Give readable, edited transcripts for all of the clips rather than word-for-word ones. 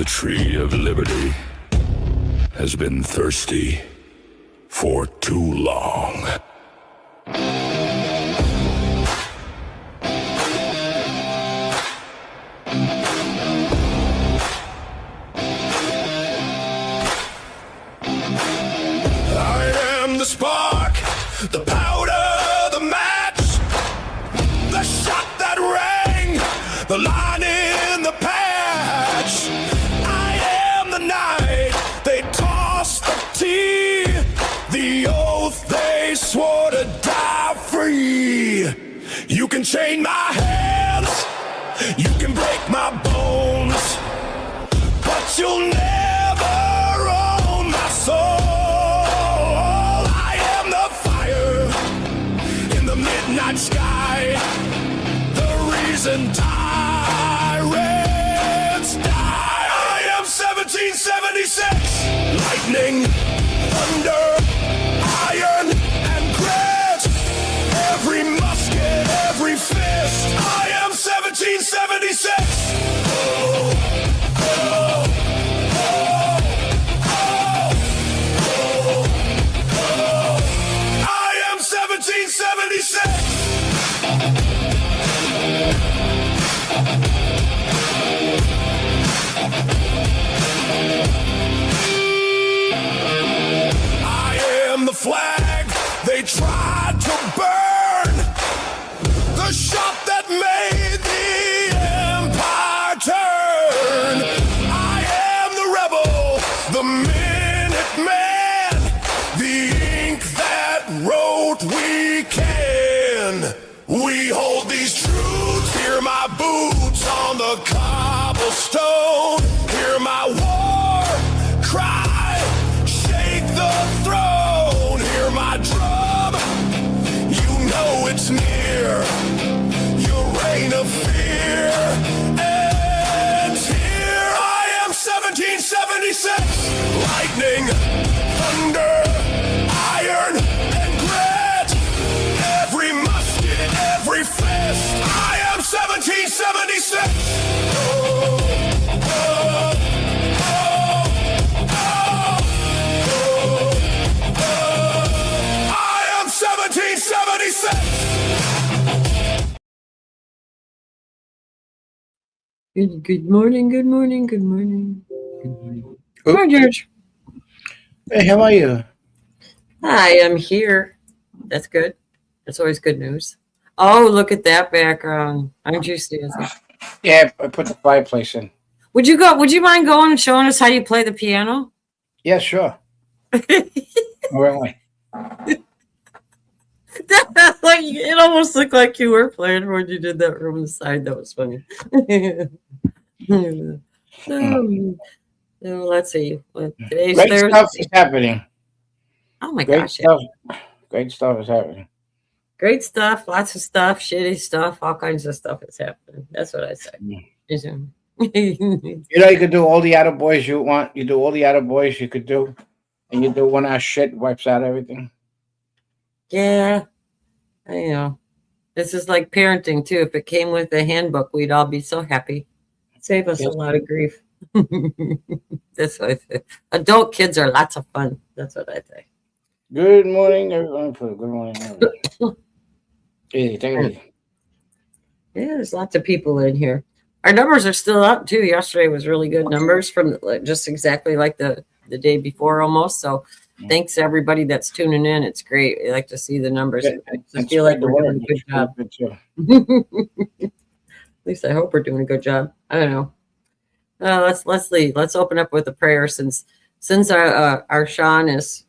The tree of liberty has been thirsty for too long. I am the spark, the powder, the match, the shot that rang, the line in the patch. I am the night they tossed the tea, the oath they swore to die free. You can chain my hands, you can break my bones, but you'll never own my soul. I am the fire in the midnight sky, the reason tyrants die. I am 1776, lightning, thunder, iron, and grit. Every musket, every fist. I am 1776. Oh, oh, oh, oh, oh. I am 1776. I am the flag they tried to burn, the shot that made the empire turn. I am the rebel, the minute man, the ink that wrote we can. We hold these truths, hear my boots on the cobblestone, hear my war cry, shake the throne, hear my drum, you know it's near, your reign of fear ends here. I am 1776, lightning, thunder, iron, and grit, every musket, every fist. I am 1776. Oh, oh, oh, I am 1776. Good morning, good morning, good morning. Good morning. Oh. Come on, George. Hey, how are you? I am here. That's good. That's always good news. Oh, look at that background. Aren't you, Stacey? Yeah, I put the fireplace in. Would you mind going and showing us how you play the piano? Yeah, sure. Really? Like, it almost looked like you were playing when you did that from the side. That was funny. So let's see. Today's Great Thursday. stuff is happening. Oh my Great gosh. stuff. Great stuff is happening. Great stuff, lots of stuff, shitty stuff, all kinds of stuff is happening. That's what I say. You know, you could do all the other boys you want. You do all the other boys you could do. And you do one hour shit, wipes out everything. Yeah, I know. This is like parenting too. If it came with a handbook, we'd all be so happy. Save us a lot of grief. That's what I say. Adult kids are lots of fun. That's what I say. Good morning, everyone. Good morning, everyone. Easy, take it easy. Yeah, there's lots of people in here. Our numbers are still up too. Yesterday was really good numbers from just exactly like the day before almost. So thanks to everybody that's tuning in. It's great. I like to see the numbers. I feel like we're doing a good job. At least I hope we're doing a good job. I don't know. Let's open up with a prayer since our Sean is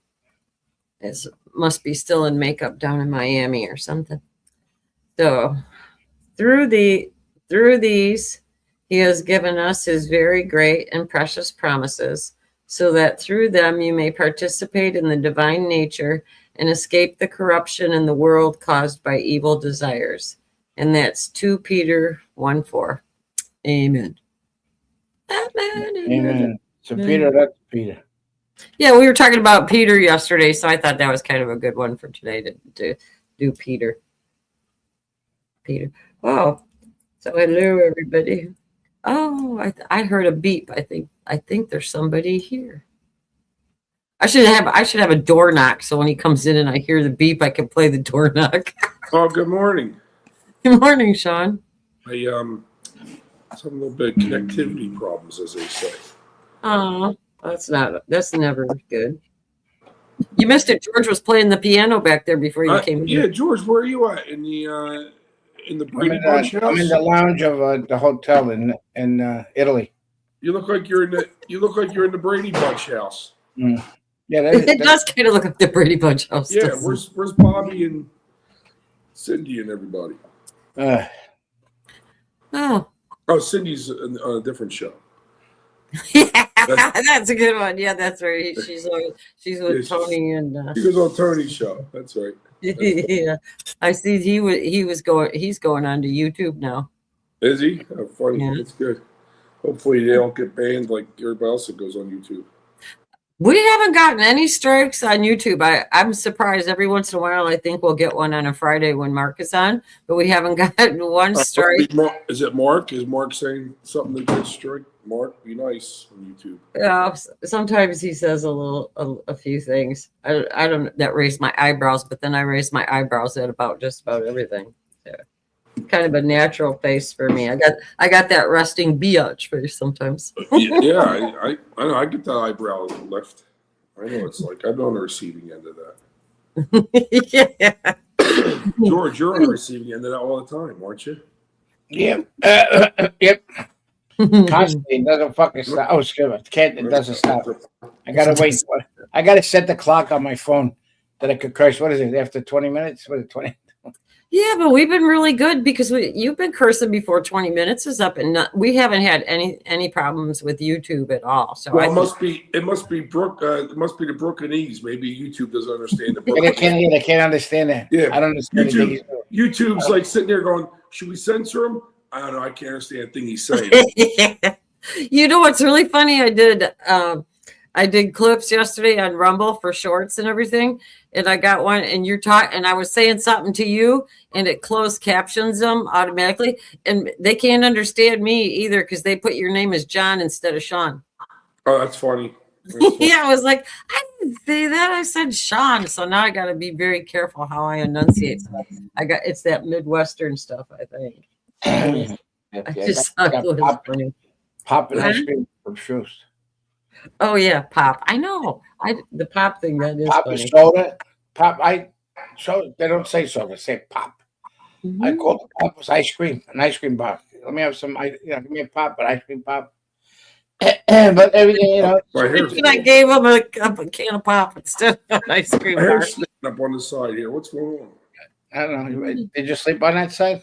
must be still in makeup down in Miami or something. So through these, he has given us his very great and precious promises, so that through them you may participate in the divine nature and escape the corruption in the world caused by evil desires. And that's 2 Peter 1:4. Amen. Amen. Amen. So Peter, that's Peter. Yeah, we were talking about Peter yesterday, so I thought that was kind of a good one for today to do Peter. Wow. So hello, everybody. Oh, I heard a beep. I think there's somebody here. I should have a door knock so when he comes in and I hear the beep, I can play the door knock. Oh, good morning. Good morning, Sean. I some little bit of connectivity problems, as they say. Oh, that's never good. You missed it. George was playing the piano back there before you came in. Yeah, George, where are you at? In the Brady Bunch house? I'm in the lounge of the hotel in Italy. You look like you're in the Brady Bunch house. Mm. Yeah, It does kind of look like the Brady Bunch house. Yeah, doesn't where's Bobby and Cindy and everybody? it? Oh, Cindy's on a different show. yeah, that's a good one. Yeah, that's right. She's with Yeah, Tony and. She goes on Tony's show. That's right. Yeah, I see. He's going on to YouTube now. Is he? Oh, funny. Yeah. That's good. Hopefully they don't get banned like everybody else that goes on YouTube. We haven't gotten any strikes on YouTube. I'm surprised. Every once in a while, I think we'll get one on a Friday when Mark is on, but we haven't gotten one strike. Is it Mark? Is Mark saying something that gets strike? Mark, be nice on YouTube. Yeah, sometimes he says a few things. I don't that raise my eyebrows, but then I raise my eyebrows at just about everything. Yeah. Kind of a natural face for me. I got that resting biatch face sometimes. Yeah, I know. I get that eyebrow lift. I know it's like. I'm on the receiving end of that. Yeah. George, you're on the receiving end of that all the time, aren't you? Yep. Yep. Constantly, it doesn't fucking stop. Oh, excuse me. It doesn't stop. I gotta wait. I gotta set the clock on my phone that I could curse. What is it? After 20 minutes? What is it? 20? Yeah, but we've been really good because you've been cursing before 20 minutes is up, and we haven't had any problems with YouTube at all. So Well, it must be Brooke. It must be the Brooklynese. Maybe YouTube doesn't understand the I Brooklynese. can't understand that. Yeah, I don't understand YouTube, YouTube's like sitting there going, "Should we censor him?" I don't know. I can't understand a thing he's saying. Yeah. You know what's really funny? I did clips yesterday on Rumble for shorts and everything, and I got one, and and I was saying something to you, and it closed captions them automatically, and they can't understand me either because they put your name as John instead of Sean. Oh, that's funny. That's funny. Yeah, I was like, I didn't say that. I said Sean, so now I got to be very careful how I enunciate stuff. It's that Midwestern stuff, I think. I just thought it was funny. Pop and ice cream from shoes. Oh yeah, pop. I know. The pop thing that is Pop funny. is soda. Pop. They don't say soda. They say pop. Mhm. I call the pop was ice cream. An ice cream bar. Let me have some. Give me a pop, but ice cream pop. But everything, My hair's, I gave him a can of pop instead of an ice cream my bar. hair's sticking up on the side here. What's going on? I don't know. Did you sleep on that side?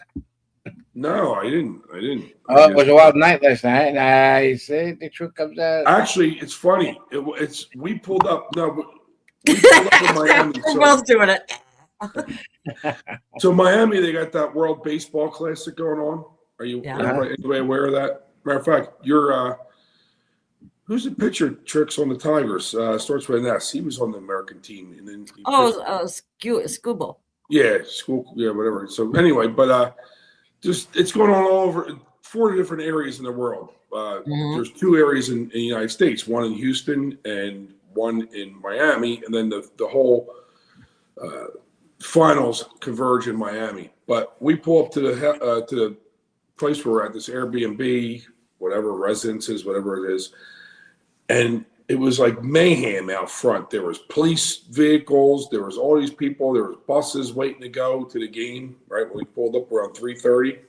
No, I didn't. Oh, it was a wild night last night. I say the truth comes out. Actually, it's funny. We pulled up. No, but we pulled up in Miami. We're both doing it. So Miami, they got that World Baseball Classic going on. Are you anybody aware of that? Matter of fact, you're who's the pitcher tricks on the Tigers? Starts with an S. He was on the American team, and then Scooble. yeah, school, yeah, whatever. So anyway, but just it's going on all over 4 different areas in the world. There's 2 areas in the United States, one in Houston and one in Miami, and then the whole finals converge in Miami. But we pull up to the place where we're at, this Airbnb, whatever, residences, whatever it is, and it was like mayhem out front. There was police vehicles, there was all these people, there was buses waiting to go to the game, right? When we pulled up around 3:30.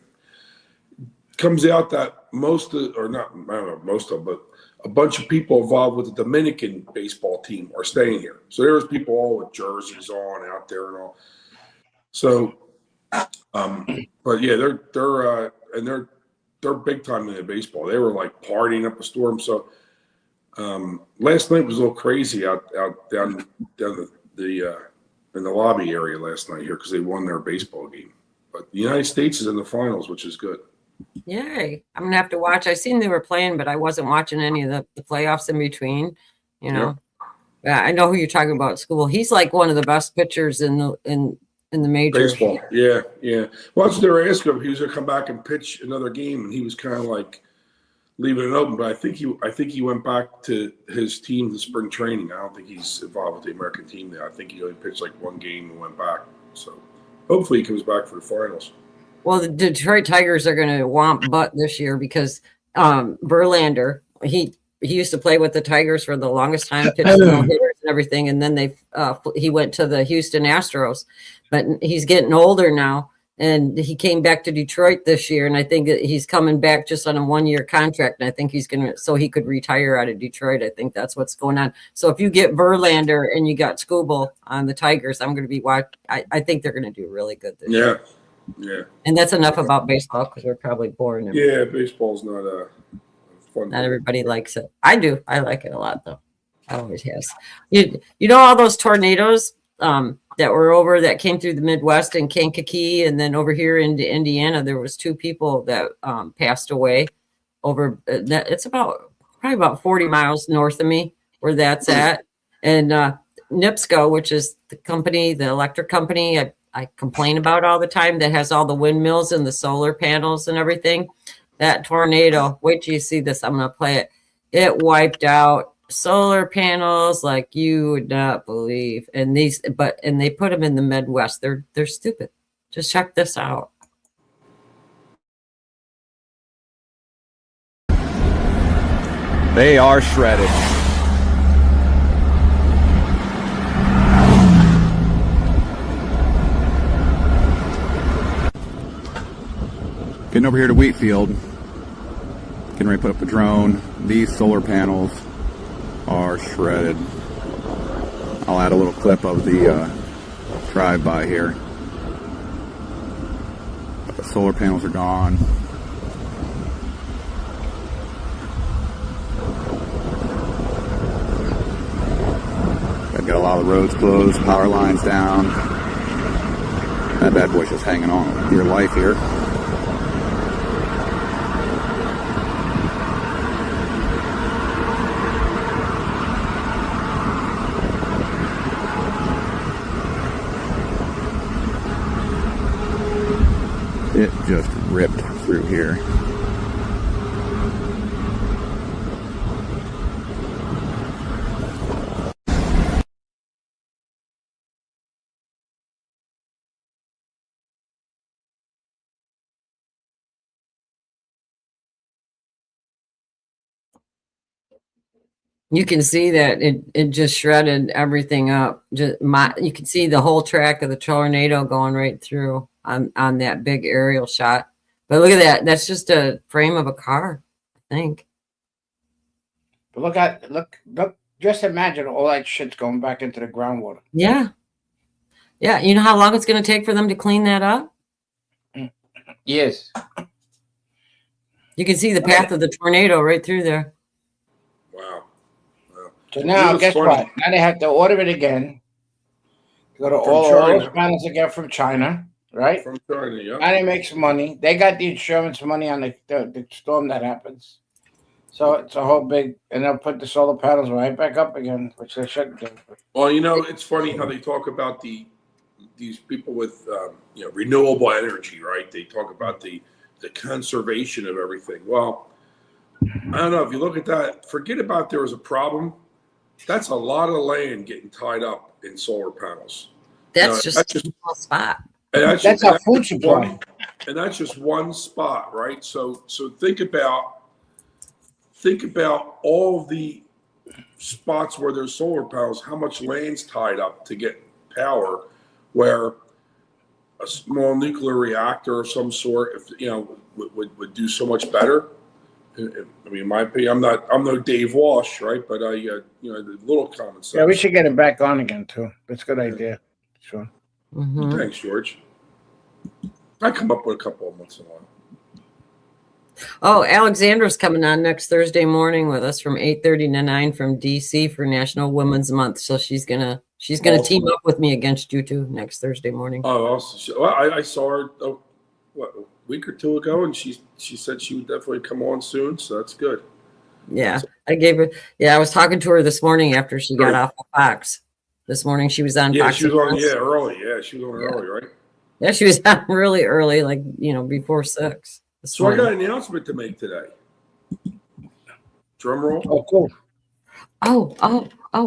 Comes out that but a bunch of people involved with the Dominican baseball team are staying here. So there was people all with jerseys on out there and all. So, but yeah, they're big time in the baseball. They were like partying up a storm. So last night was a little crazy out down the in the lobby area last night here because they won their baseball game. But the United States is in the finals, which is good. Yay. I'm gonna have to watch. I seen they were playing, but I wasn't watching any of the playoffs in between, Yeah, I know who you're talking about at school. He's like one of the best pitchers in the major Baseball. Yeah. Well, that's what they were asking him. He was gonna come back and pitch another game, and he was kind of like leaving it open. But I think he went back to his team to spring training. I don't think he's involved with the American team there. I think he only pitched like one game and went back. So hopefully he comes back for the finals. Well, the Detroit Tigers are going to womp butt this year because Verlander, he used to play with the Tigers for the longest time, pitched no hitters and everything, and then he went to the Houston Astros, but he's getting older now, and he came back to Detroit this year, and I think that he's coming back just on a 1-year contract, and I think he's going to, so he could retire out of Detroit. I think that's what's going on. So if you get Verlander and you got Skubal on the Tigers, I'm going to be watching. I think they're going to do really good this year. Yeah. And that's enough about baseball because we're probably boring. Yeah, baseball's not fun. Not everybody likes it. I do. I like it a lot, though. I always has. You know all those tornadoes that were over that came through the Midwest and Kankakee, and then over here into Indiana, there was 2 people that passed away over. It's probably about 40 miles north of me where that's at, and NIPSCO, which is the company, the electric company I complain about all the time, that has all the windmills and the solar panels and everything. That tornado, wait till you see this. I'm going to play it. It wiped out solar panels like you would not believe. And they put them in the Midwest. They're stupid. Just check this out. They are shredded. Getting over here to Wheatfield. Getting ready to put up a drone. These solar panels are shredded. I'll add a little clip of the drive-by here. But the solar panels are gone. I've got a lot of roads closed, power lines down. That bad boy's just hanging on for your life here. It just ripped through here. You can see that it just shredded everything up. You can see the whole track of the tornado going right through on that big aerial shot. But look at that. That's just a frame of a car, I think. But look, just imagine all that shit's going back into the groundwater. Yeah. Yeah. You know how long it's going to take for them to clean that up? Yes. You can see the path of the tornado right through there. Wow. So now, guess what? Now they have to order it again. Go to all those panels again from China, right? From China, yeah. Now they make some money. They got the insurance money on the storm that happens. So it's a whole big, and they'll put the solar panels right back up again, which they shouldn't do. Well, it's funny how they talk about these people with renewable energy, right? They talk about the conservation of everything. Well, I don't know if you look at that. Forget about there was a problem. That's a lot of land getting tied up in solar panels. That's just a small spot. That's a food supply. And that's just one spot, right? So think about all the spots where there's solar panels, how much land's tied up to get power, where a small nuclear reactor of some sort, would do so much better. I mean, in my opinion, I'm no Dave Walsh, right? But the little common sense. Yeah, we should get him back on again too. That's a good idea. Sure. Mm-hmm. Thanks, George. I come up with a couple of months in a while. Oh, Alexandra's coming on next Thursday morning with us from 8:30 to 9 from DC for National Women's Month. So she's gonna team up with me against you two next Thursday morning. Oh, awesome. Well, I saw her a week or two ago, and she said she would definitely come on soon. So that's good. Yeah, I gave her. Yeah, I was talking to her this morning after she got off of Fox. This morning she was on. Yeah, Fox she was on. Yeah, early. Yeah, she was on early, right? Yeah, she was on really early, like before 6. So I got an announcement to make today. Drum roll. Oh, cool. Oh,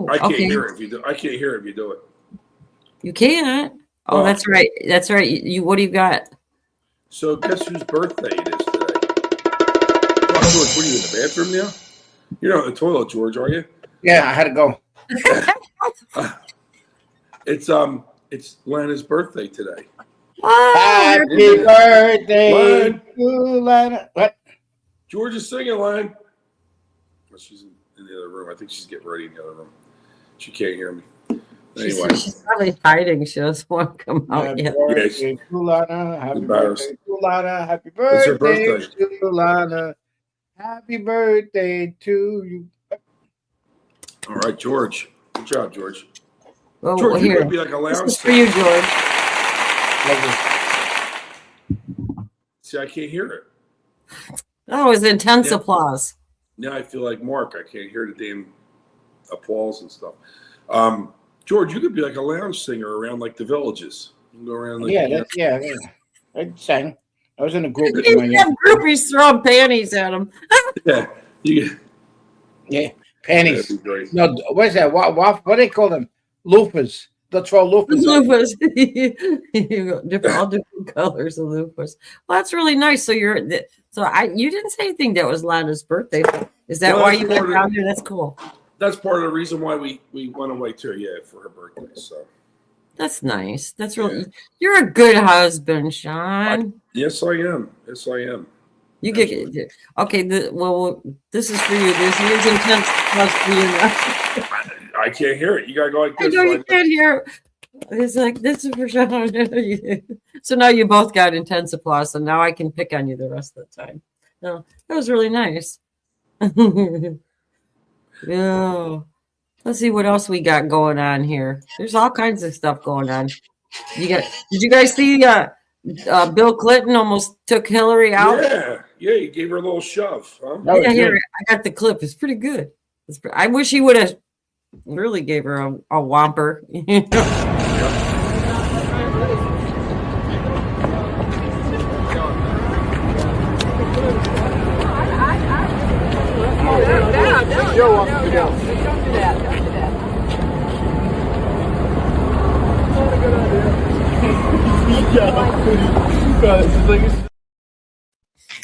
I can't okay. hear it if you do. I can't hear it if you do it. You can't. Oh, Well- that's right. That's right. You what do you got? So guess whose birthday it is today? Oh, George, what are you in the bathroom now? You're not in the toilet, George, are you? Yeah, I had to go. It's Lana's birthday today. Oh, Happy birthday Len. to Lana. What? George is singing, Lan. Oh, she's in the other room. I think she's getting ready in the other room. She can't hear me. Anyway, she's probably hiding. She doesn't want to come out Happy yet. birthday to Lana. Happy Embarrassed. birthday to Lana. Happy It's her birthday birthday. to Lana. Happy birthday to you. all right, George. Good job, George. Well, George, you here. could be like a This lounge is for you, George. See, I can't hear it. That was intense Yeah. applause. Now I feel like Mark. I can't hear the damn applause and stuff. George, you could be like a lounge singer around like the villages. You can go around like Yeah. I sang. I was in a group with You my have groupies throwing panties at him. yeah. You, panties. that'd be great. No, what is that? What do they call them? Loofahs. They'll throw loofahs. Loofahs. You go all different colors of loofahs. Well, that's really nice. So you didn't say anything that was Lana's birthday. Is that Well, why that's you went part of- down there? That's cool. That's part of the reason why we went away too. Yeah, for her birthday. So That's nice. That's really you're a good husband, Sean. yes, I am. Yes, I am. You get okay. This is for you. This is intense plus for you now. I can't hear it. You gotta go like I this. know you Like, can't hear. It's like this is for Sean. So now you both got intense applause. So now I can pick on you the rest of the time. No, that was really nice. Yeah. Let's see what else we got going on here. There's all kinds of stuff going on. Did you guys see Bill Clinton almost took Hillary out? yeah, you gave her a little shove, huh? That was Yeah, here good. I got the clip. It's pretty good. I wish he would have really gave her a whomper.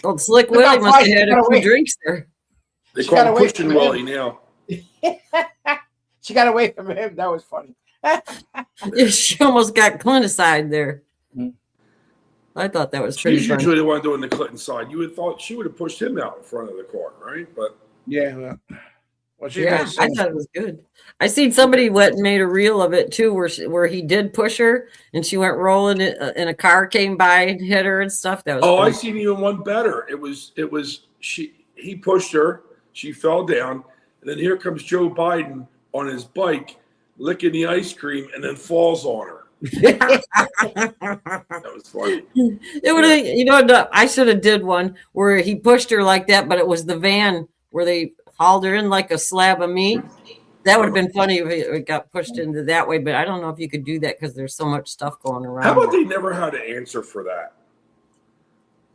Well, Slick Look Willie how must far have she had got a few away. drinks there. They She call got him away Pushing from him. Willie now. She got away from him. That was funny. Yeah, she almost got Clint aside there. Mhm. I thought that was pretty She's funny. usually the one doing the Clinton side. You would have thought she would have pushed him out in front of the car, right? But Yeah. Well, she's Yeah, gonna I sing. thought it was good. I seen somebody went and made a reel of it too, where he did push her and she went rolling and a car came by and hit her and stuff. That was I pretty- seen even one better. It was he pushed her, she fell down, and then here comes Joe Biden on his bike licking the ice cream and then falls on her. That was funny. It would have, I should have did one where he pushed her like that, but it was the van where they hauled her in like a slab of meat. That would have been funny if it got pushed into that way, but I don't know if you could do that because there's so much stuff going around. How about they never had an answer for that?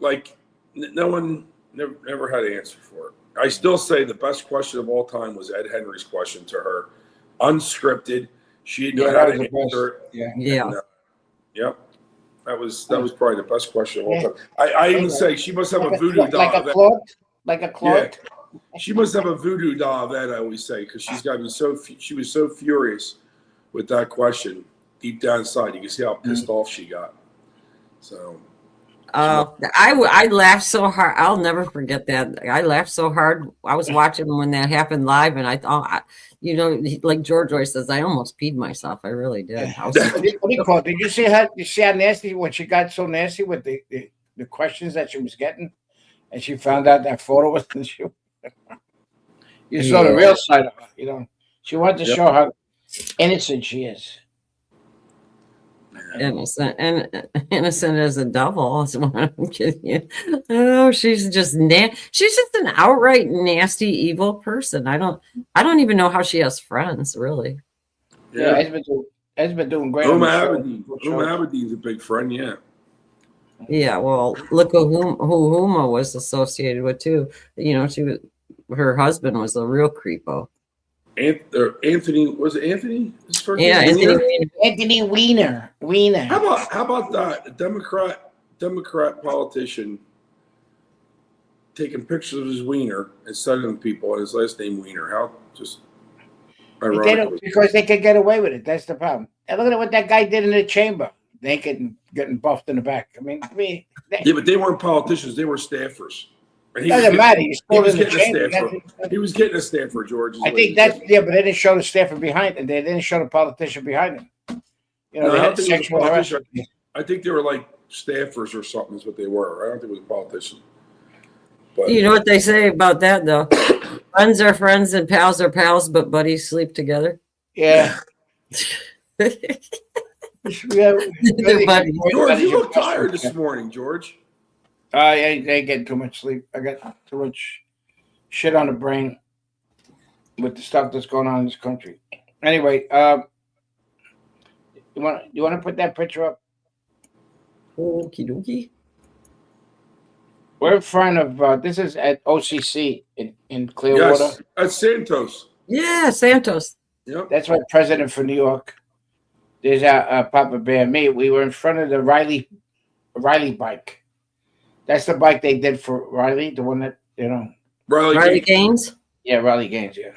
Like no one never had an answer for it. I still say the best question of all time was Ed Henry's question to her, unscripted. She didn't know how to answer it. Yeah. And, yep. That was probably the best question of all time. I even say she must have a voodoo doll. like a clock. Like a clock. She must have a voodoo doll of that, I always say, because she's got to be she was so furious with that question deep down inside. You can see how pissed off she got. So I laughed so hard. I'll never forget that. I laughed so hard. I was watching when that happened live, and I thought, like George always says, I almost peed myself. I really did. I was What do you call it? Did you see how nasty when she got so nasty with the questions that she was getting, and she found out that photo was you saw the real side of her. She wanted to show how innocent she is. innocent and innocent as a devil. Is what I'm kidding you. Oh, she's just she's just an outright nasty, evil person. I don't even know how she has friends, really. Yeah, Ed's been doing great. Uma on the show. Aberdeen's a big friend, yeah. Yeah, well, look who Huma was associated with too. She was her husband was a real creepo. Anthony, was it Anthony? His first Yeah, name? Anthony Weiner? Anthony Weiner. How about that Democrat politician taking pictures of his wiener and sending people and his last name Weiner? How just ironic. Because they could get away with it. That's the problem. And look at what that guy did in the chamber. Naked and getting buffed in the back. I mean, Yeah, but they weren't politicians; they were staffers. And doesn't matter. He was getting a chamber. staffer. He was getting a staffer, George. I think that's but they didn't show the staffer behind him. They didn't show the politician behind him. You know, No, they I had don't think it was a sexual politician. harassment. I think they were like staffers or something. Is what they were. I don't think it was a politician. But You know what they say about that though? Friends are friends and pals are pals, but buddies sleep together. Yeah. They're buddies. George, you look tired this morning, George. I ain't getting too much sleep. I got too much shit on the brain with the stuff that's going on in this country. Anyway, you want to put that picture up? Okie dokie. We're in front of this is at OCC in Clearwater. Yes, that's Santos. Yeah, Santos. Yep. That's my president for New York. There's Papa Bear. We were in front of the Riley bike. That's the bike they did for Riley, the one that Riley Gaines. Yeah, Riley Gaines. Yeah.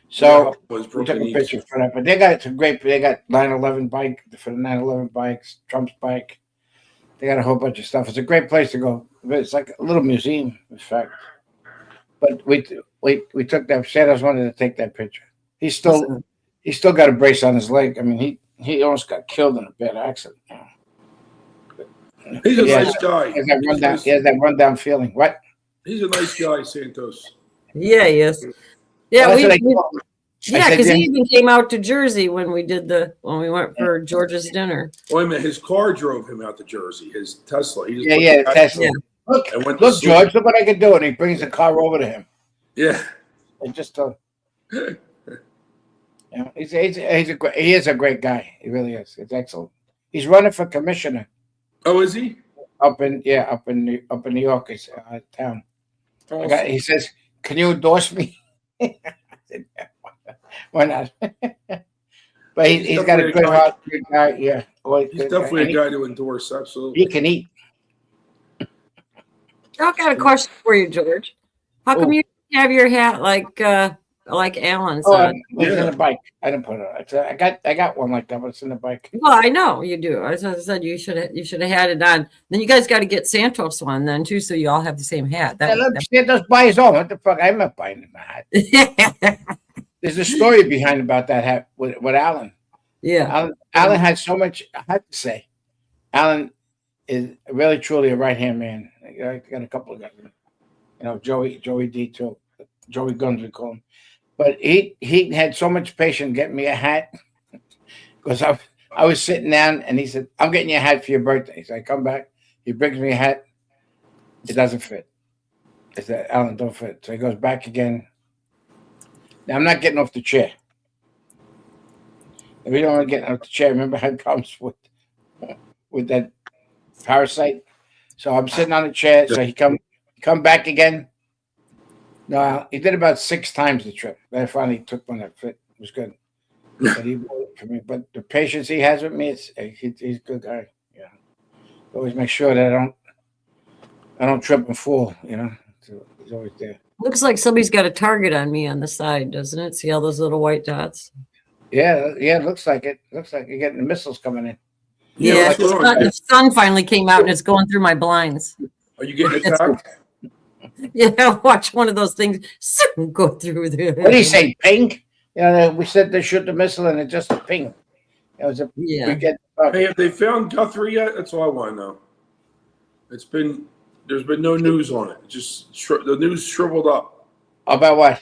So was we took a picture for that, but they got some great. They got 9/11 bike for the 9/11 bikes, Trump's bike. They got a whole bunch of stuff. It's a great place to go. It's like a little museum, in fact. But we took that. Santos wanted to take that picture. He's still got a brace on his leg. I mean, he almost got killed in a bad accident. He's a nice guy. He has that rundown feeling. What? He's a nice guy, Santos. Yeah, he is. Yeah, Well, because he even came out to Jersey when we went for George's dinner. Wait a minute, his car drove him out to Jersey. His Tesla. He just put the Tesla. Yeah. Look, George, look what I can do, and he brings the car over to him. Yeah. And just he is a great guy. He really is. It's excellent. He's running for commissioner. Oh, is he? Up in New York, his town. Awesome. He says, "Can you endorse me?" I said, yeah, why not? But he's got a good heart, good guy. Yeah, he's definitely a guy to endorse. Absolutely, he can eat. I got a question for you, George. How come you have your hat like Alan's? It's in the bike. I didn't put it. I got one like that, but it's in the bike. Well, I know you do. As I said, you should have had it on. Then you guys got to get Santos one then too, so you all have the same hat. Santos buy his own. What the fuck? I'm not buying him a hat. There's a story behind about that hat with Alan. Yeah, Alan had so much. I have to say, Alan is really truly a right hand man. I got a couple of guys. Joey D too. Joey Guns we call him. But he had so much patience getting me a hat because I was sitting down and he said, "I'm getting you a hat for your birthday." So I come back, he brings me a hat. It doesn't fit. I said, "Alan, don't fit." So he goes back again. Now I'm not getting off the chair. If you don't want to get off the chair, remember I had problems with that parasite. So I'm sitting on the chair. So he come back again. No, he did about 6 times the trip. Then I finally took one that fit. It was good. But he bought it for me. But the patience he has with me, he's a good guy. Yeah, always make sure that I don't trip and fall. So he's always there. looks like somebody's got a target on me on the side, doesn't it? See all those little white dots? Yeah. It looks like it. Looks like you're getting the missiles coming in. Yeah, what's going on? the sun finally came out and it's going through my blinds. Are you getting attacked? Yeah, watch one of those things go through there. What do you say? Ping? We said they shoot the missile and it just a ping. It was Yeah. Hey, have they found Guthrie yet? That's all I want to know. There's been no news on it. Just the news shriveled up. About what?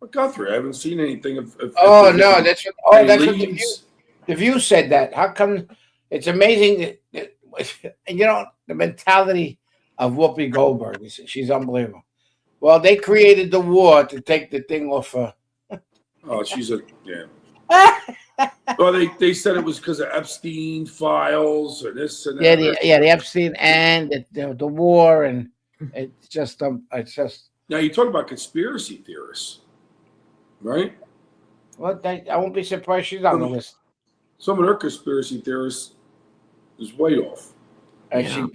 But Guthrie, I haven't seen anything of Oh no, that's what. That's what leads. the View said. That how come? It's amazing that the mentality of Whoopi Goldberg. She's unbelievable. Well, they created the war to take the thing off. Oh, she's yeah. Well, they said it was because of Epstein files or this and that. The Epstein and the war, and it's just Now you talk about conspiracy theorists, right? Well, I won't be surprised she's on the list. Some of their conspiracy theorists is way off. Yeah.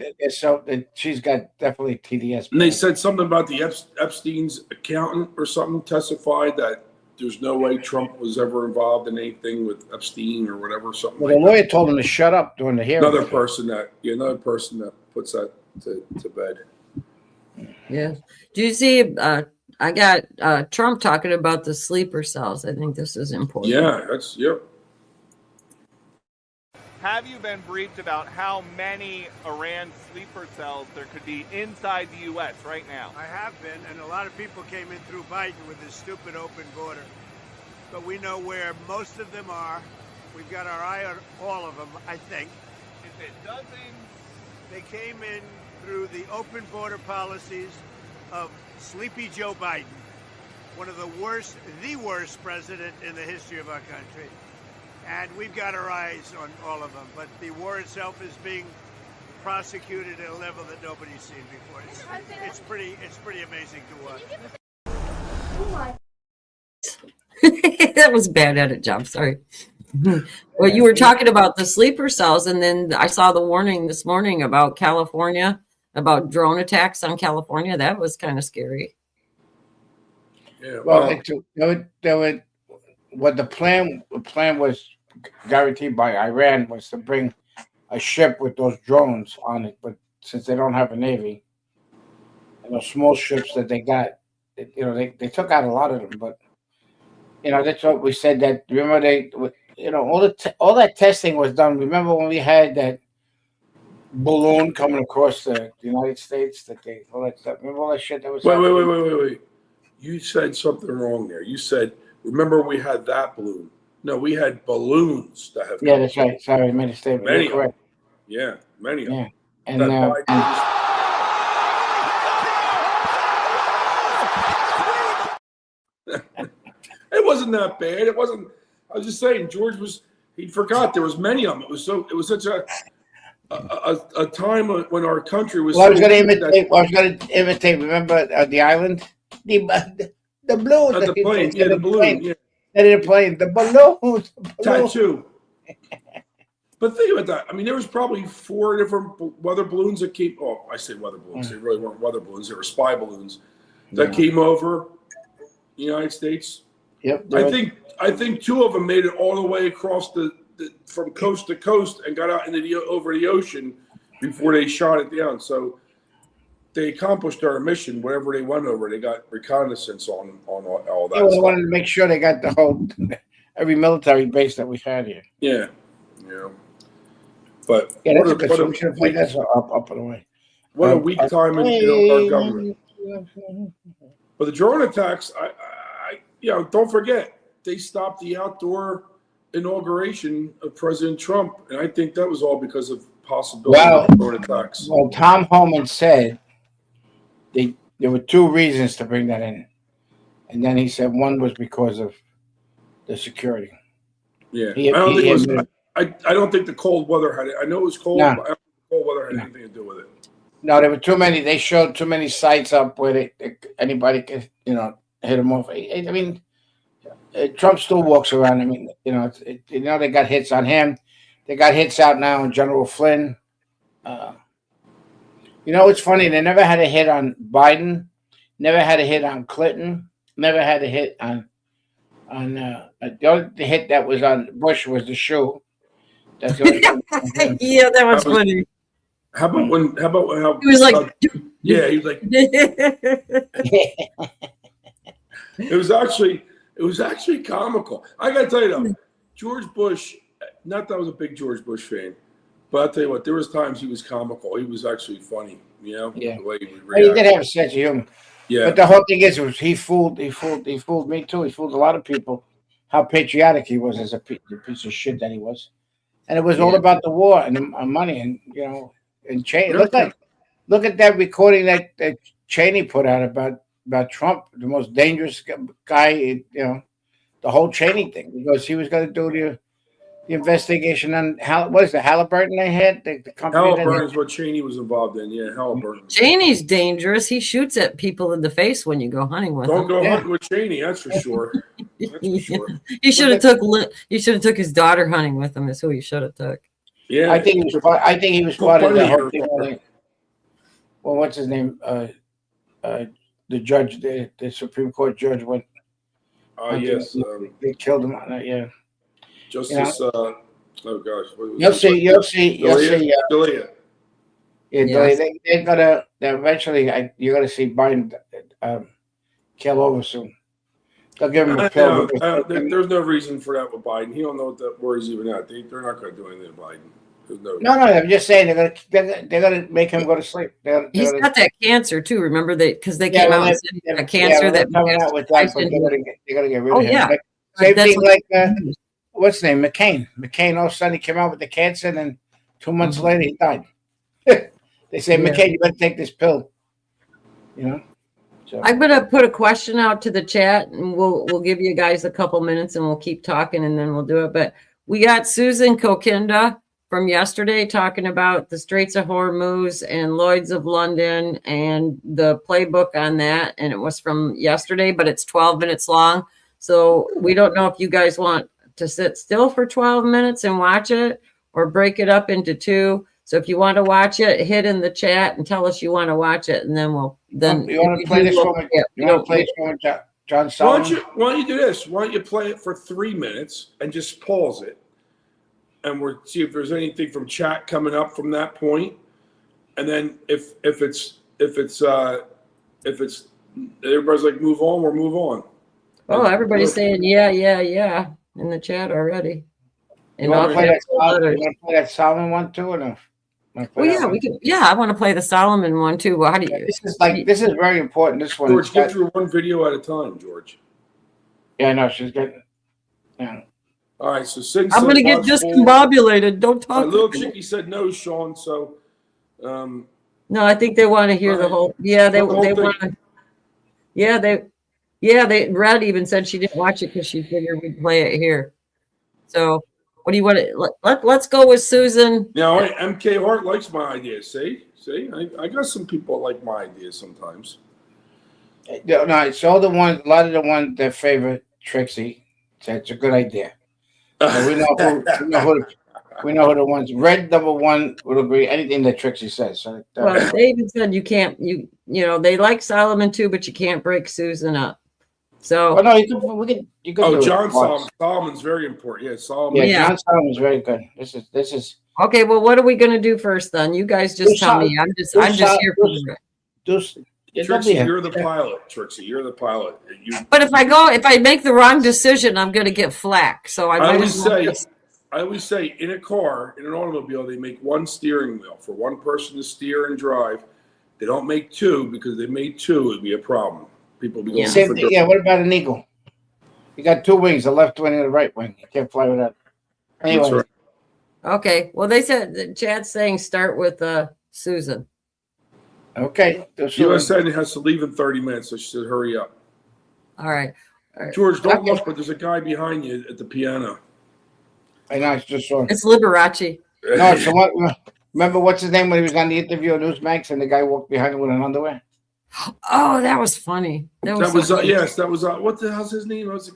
She's got definitely TDS. And they said something about the Epstein's accountant or something testified that there's no way Trump was ever involved in anything with Epstein or whatever. Something. Well, the lawyer told him to shut up during the hearing. Another person that puts that to bed. Yeah. Do you see? I got Trump talking about the sleeper cells. I think this is important. Yeah, that's yep. Have you been briefed about how many Iran sleeper cells there could be inside the U.S. right now? I have been, and a lot of people came in through Biden with this stupid open border. But we know where most of them are. We've got our eye on all of them, I think. Is it dozens? They came in through the open border policies of Sleepy Joe Biden, one of the worst president in the history of our country. And we've got our eyes on all of them. But the war itself is being prosecuted at a level that nobody's seen before. It's pretty amazing to watch. That was a bad edit job. Sorry. Well, you were talking about the sleeper cells, and then I saw the warning this morning about California, about drone attacks on California. That was kind of scary. Yeah. Well, what the plan was guaranteed by Iran was to bring a ship with those drones on it, but since they don't have a navy, and those small ships that they got, they took out a lot of them. But that's what we said. That remember all that testing was done. Remember when we had that balloon coming across the United States? All that stuff. Remember all that shit that was. Wait. You said something wrong there. You said, remember we had that balloon. No, we had balloons that have. Yeah, that's right. Sorry, I made a statement. Many You're correct. Yeah, many of them. And it wasn't that bad. It wasn't. I was just saying, he forgot there was many of them. It was such a time when our country was. Well, I was going to imitate. Remember the island, the balloon, the plane, the balloon, yeah. The plane, the balloon, tattoo. But think about that. I mean, there was probably 4 different weather balloons that came. Oh, I say weather balloons. They really weren't weather balloons. They were spy balloons that came over the United States. Yep. I think 2 of them made it all the way across from coast to coast and got out over the ocean before they shot it down. So they accomplished their mission. Wherever they went over, they got reconnaissance on all that. They wanted to make sure they got every military base that we had here. Yeah. But that's a good one. We should have played that up and away. What a weak time in our government. But the drone attacks, don't forget, they stopped the outdoor inauguration of President Trump, and I think that was all because of possibility of drone attacks. Well, Tom Homan said there were 2 reasons to bring that in, and then he said one was because of the security. Yeah, I don't think the cold weather had it. I know it was cold, but I don't think the cold weather had anything to do with it. No, there were too many. They showed too many sites up where anybody could, hit them off. I mean, Trump still walks around. I mean, they got hits on him. They got hits out now on General Flynn. It's funny. They never had a hit on Biden. Never had a hit on Clinton. Never had a hit on the only hit that was on Bush was the shoe. That's the only yeah, that was funny. How about how he was like, yeah, he was like. It was actually comical. I gotta tell you though, George Bush. Not that I was a big George Bush fan, but I'll tell you what. There was times he was comical. He was actually funny. Yeah. The way he would react. He did have a sense of humor. Yeah. But the whole thing is, he fooled me too. He fooled a lot of people. How patriotic he was as a piece of shit that he was, and it was all about the war and money and and Cheney. Look at that recording that Cheney put out about Trump, the most dangerous guy. The whole Cheney thing, because he was going to do the investigation on what is the Halliburton they had? The company that Halliburton is what Cheney was involved in. Yeah, Halliburton. Cheney's dangerous. He shoots at people in the face when you go hunting with Don't him. go Yeah. hunting with Cheney, that's for sure. That's for sure. He should have took his daughter hunting with him. Is who he should have took. Yeah, I think he was Go part of the bunny whole here, thing. fucker. Well, what's his name? The judge, the Supreme Court judge went. Yes, They killed him on that. Yeah. Justice. Oh gosh, what was You'll it? see. You'll see. Scalia. Yeah, Yes. they're gonna eventually. You're gonna see Biden kill over soon. They'll give him a pill. There's no reason for that with Biden. He don't know what that word's even at. They're not going to do anything to Biden. There's no. No. I'm just saying they're gonna make him go to sleep. He's got that cancer too. Remember that because they Yeah, came well, out and said a cancer that coming out with that, but they're gonna get rid of Oh, him. yeah. Like, same That's thing what- like what's his name? McCain. McCain all of a sudden he came out with the cancer, and then 2 months later he died. They say, Yeah. McCain, you better take this pill. You know. So I'm gonna put a question out to the chat, and we'll give you guys a couple minutes, and we'll keep talking, and then we'll do it. But we got Susan Kokinda from yesterday talking about the Straits of Hormuz and Lloyd's of London and the playbook on that, and it was from yesterday, but it's 12 minutes long. So we don't know if you guys want to sit still for 12 minutes and watch it, or break it up into two. So if you want to watch it, hit in the chat and tell us you want to watch it, and then you want to play this one with John Why Solomon? don't you do this? Why don't you play it for 3 minutes and just pause it, and we'll see if there's anything from chat coming up from that point, and then if it's everybody's like move on, we'll move on. Oh, everybody's saying yeah in the chat already. You want to play that Solomon one too, or no? Well, yeah, we can. Yeah, I want to play the Solomon one too. Well, how do you? This is very important. This one, George, get through one video at a time, George. Yeah, no, she's getting. Yeah. All right, so since I'm going to get discombobulated. Don't talk. Little Chicky said no, Sean. So, no, I think they want to hear the whole. Yeah, they want to. Yeah, they. Red even said she didn't watch it because she figured we'd play it here. So, what do you want to? Let's go with Susan. Now, MK Hart likes my ideas. See, I got some people that like my ideas sometimes. No, it's all the ones. A lot of the ones that favor Trixie. So it's a good idea. So we know who the ones. Red #1 would agree anything that Trixie says. So, Well, they even said you can't. You know they like Solomon too, but you can't break Susan up. So. Well, no, you can. Oh, John Solomon. Solomon's very important. Yeah, Solomon. Yeah, John Solomon's very good. This is. Okay, well, what are we going to do first then? You guys just tell me. I'm just here for it. Trixie, you're the pilot. Trixie, you're the pilot. But if I make the wrong decision, I'm going to get flack. So I always say in a car, in an automobile, they make one steering wheel for one person to steer and drive. They don't make two because if they made two, it'd be a problem. People be going same thing. Yeah, what about an eagle? You got two wings, the left wing and the right wing. You can't fly without. Anyway. Right. Okay. Well, they said Chad's saying start with Susan. Okay. U.S. Senate has to leave in 30 minutes, so she said, hurry up. All right. George, don't look, but there's a guy behind you at the piano. I know, it's just so. It's Liberace. No, so what? Remember what's his name when he was on the interview on Newsmax and the guy walked behind him with an underwear? Oh, that was funny. That was yes, that was what the hell's his name? Was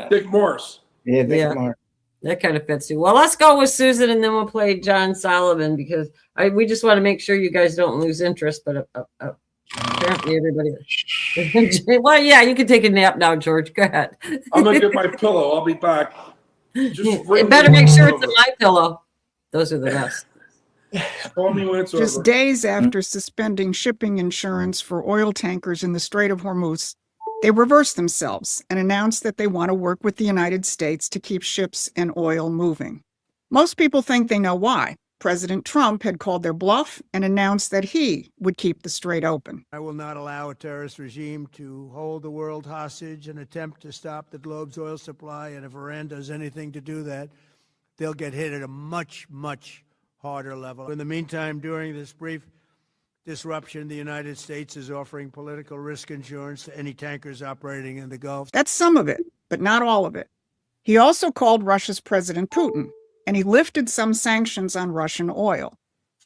Dick Morris. Yeah, Dick Morris. That kind of fits you. Well, let's go with Susan, and then we'll play John Solomon because we just want to make sure you guys don't lose interest. But apparently, everybody. Well, yeah, you can take a nap now, George. Go ahead. I'm gonna get my pillow. I'll be back. You better make sure it's a My Pillow. Those are the best. Call me when it's Just over. days after suspending shipping insurance for oil tankers in the Strait of Hormuz, they reversed themselves and announced that they want to work with the United States to keep ships and oil moving. Most people think they know why. President Trump had called their bluff and announced that he would keep the strait open. I will not allow a terrorist regime to hold the world hostage and attempt to stop the globe's oil supply. And if Iran does anything to do that, they'll get hit at a much, much harder level. In the meantime, during this brief disruption, the United States is offering political risk insurance to any tankers operating in the Gulf. That's some of it, but not all of it. He also called Russia's President Putin, and he lifted some sanctions on Russian oil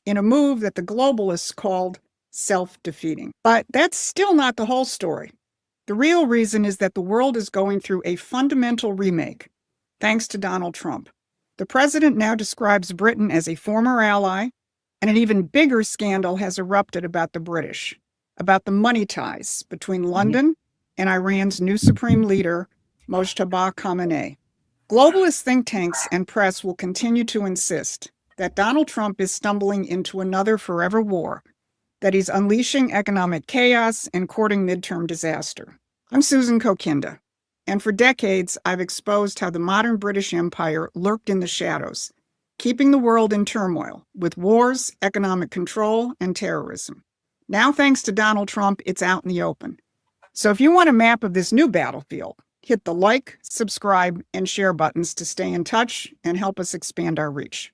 in a move that the globalists called self-defeating. But that's still not the whole story. The real reason is that the world is going through a fundamental remake, thanks to Donald Trump. The president now describes Britain as a former ally, and an even bigger scandal has erupted about the British, about the money ties between London and Iran's new supreme leader, Mojtaba Khamenei. Globalist think tanks and press will continue to insist that Donald Trump is stumbling into another forever war, that he's unleashing economic chaos and courting midterm disaster. I'm Susan Kokinda, and for decades I've exposed how the modern British Empire lurked in the shadows, keeping the world in turmoil with wars, economic control, and terrorism. Now, thanks to Donald Trump, it's out in the open. So if you want a map of this new battlefield, hit the like, subscribe, and share buttons to stay in touch and help us expand our reach.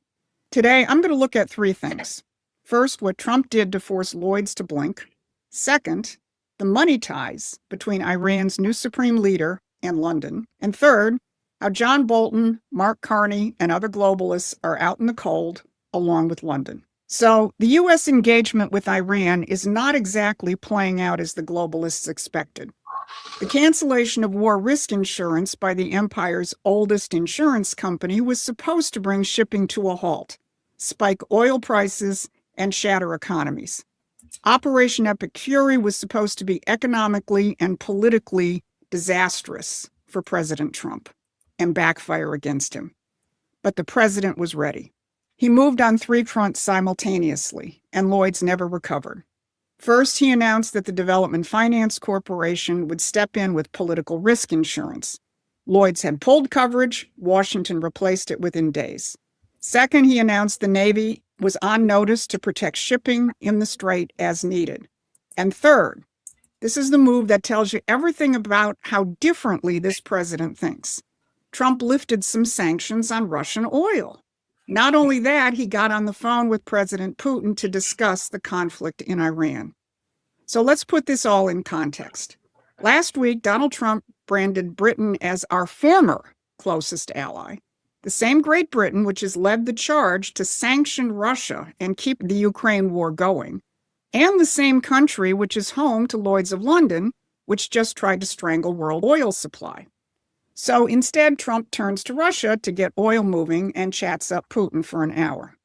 Today, I'm going to look at three things. First, what Trump did to force Lloyds to blink. Second, the money ties between Iran's new supreme leader and London. And third, how John Bolton, Mark Carney, and other globalists are out in the cold, along with London. So the U.S. engagement with Iran is not exactly playing out as the globalists expected. The cancellation of war risk insurance by the empire's oldest insurance company was supposed to bring shipping to a halt, spike oil prices, and shatter economies. Operation Epic Fury was supposed to be economically and politically disastrous for President Trump and backfire against him. But the president was ready. He moved on three fronts simultaneously, and Lloyds never recovered. First, he announced that the Development Finance Corporation would step in with political risk insurance. Lloyds had pulled coverage. Washington replaced it within days. Second, he announced the Navy was on notice to protect shipping in the strait as needed. And third, this is the move that tells you everything about how differently this president thinks. Trump lifted some sanctions on Russian oil. Not only that, he got on the phone with President Putin to discuss the conflict in Iran. So let's put this all in context. Last week, Donald Trump branded Britain as our former closest ally, the same Great Britain which has led the charge to sanction Russia and keep the Ukraine war going, and the same country which is home to Lloyd's of London, which just tried to strangle world oil supply. So instead, Trump turns to Russia to get oil moving and chats up Putin for an hour.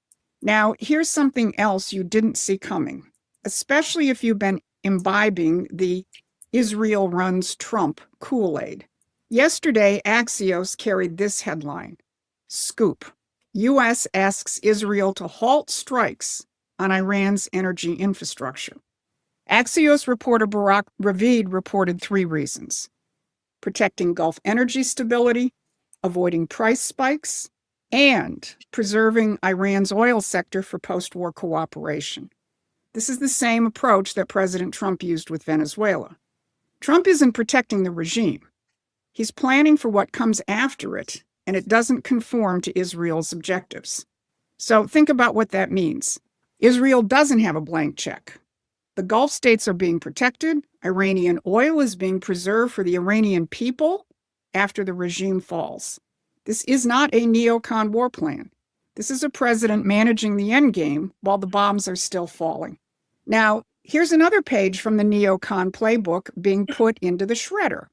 Now, here's something else you didn't see coming, especially if you've been imbibing the Israel runs Trump Kool-Aid. Yesterday, Axios carried this headline, Scoop, U.S. asks Israel to halt strikes on Iran's energy infrastructure. Axios reporter Barak Ravid reported three reasons: protecting Gulf energy stability, avoiding price spikes, and preserving Iran's oil sector for post-war cooperation. This is the same approach that President Trump used with Venezuela. Trump isn't protecting the regime. He's planning for what comes after it, and it doesn't conform to Israel's objectives. So think about what that means. Israel doesn't have a blank check. The Gulf states are being protected. Iranian oil is being preserved for the Iranian people after the regime falls. This is not a neocon war plan. This is a president managing the end game while the bombs are still falling. Now, here's another page from the neocon playbook being put into the shredder.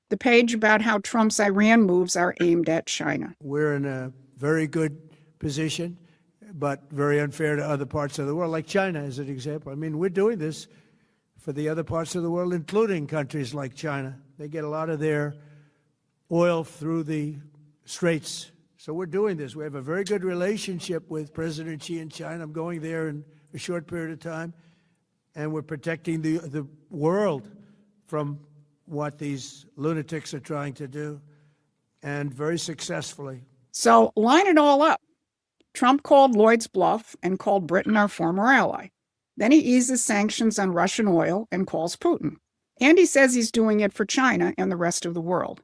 The page about how Trump's Iran moves are aimed at China. We're in a very good position, but very unfair to other parts of the world, like China as an example. I mean, we're doing this for the other parts of the world, including countries like China. They get a lot of their oil through the straits. So we're doing this. We have a very good relationship with President Xi in China. I'm going there in a short period of time. And we're protecting the world from what these lunatics are trying to do, and very successfully. So line it all up. Trump called Lloyd's bluff and called Britain our former ally. Then he eases sanctions on Russian oil and calls Putin. And he says he's doing it for China and the rest of the world.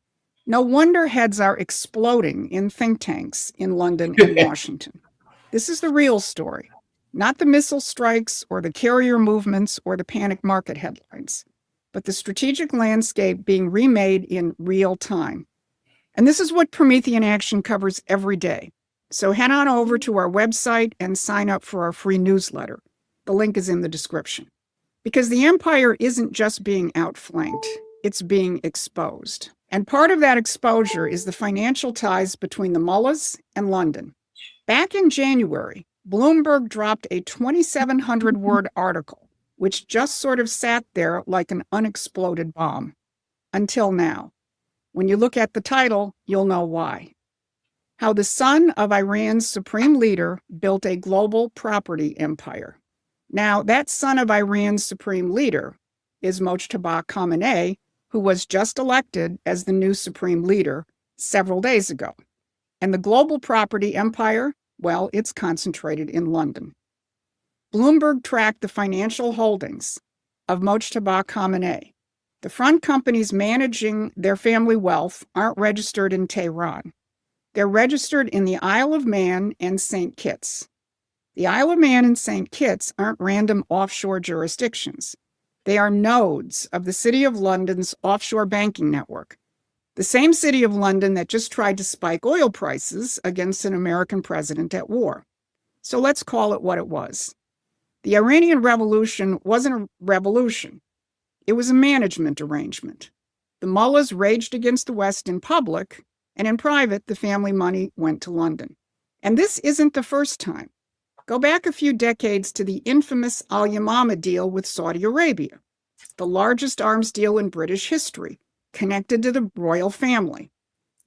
No wonder heads are exploding in think tanks in London and Washington. This is the real story, not the missile strikes or the carrier movements or the panic market headlines, but the strategic landscape being remade in real time. And this is what Promethean Action covers every day. So head on over to our website and sign up for our free newsletter. The link is in the description. Because the empire isn't just being outflanked, it's being exposed. And part of that exposure is the financial ties between the mullahs and London. Back in January, Bloomberg dropped a 2,700-word article, which just sort of sat there like an unexploded bomb. Until now. When you look at the title, you'll know why. How the son of Iran's supreme leader built a global property empire. Now, that son of Iran's supreme leader is Mojtaba Khamenei, who was just elected as the new supreme leader several days ago. And the global property empire, well, it's concentrated in London. Bloomberg tracked the financial holdings of Mojtaba Khamenei. The front companies managing their family wealth aren't registered in Tehran. They're registered in the Isle of Man and St. Kitts. The Isle of Man and St. Kitts aren't random offshore jurisdictions. They are nodes of the City of London's offshore banking network, the same City of London that just tried to spike oil prices against an American president at war. So let's call it what it was. The Iranian Revolution wasn't a revolution. It was a management arrangement. The mullahs raged against the West in public, and in private, the family money went to London. And this isn't the first time. Go back a few decades to the infamous Al-Yamama deal with Saudi Arabia, the largest arms deal in British history, connected to the royal family.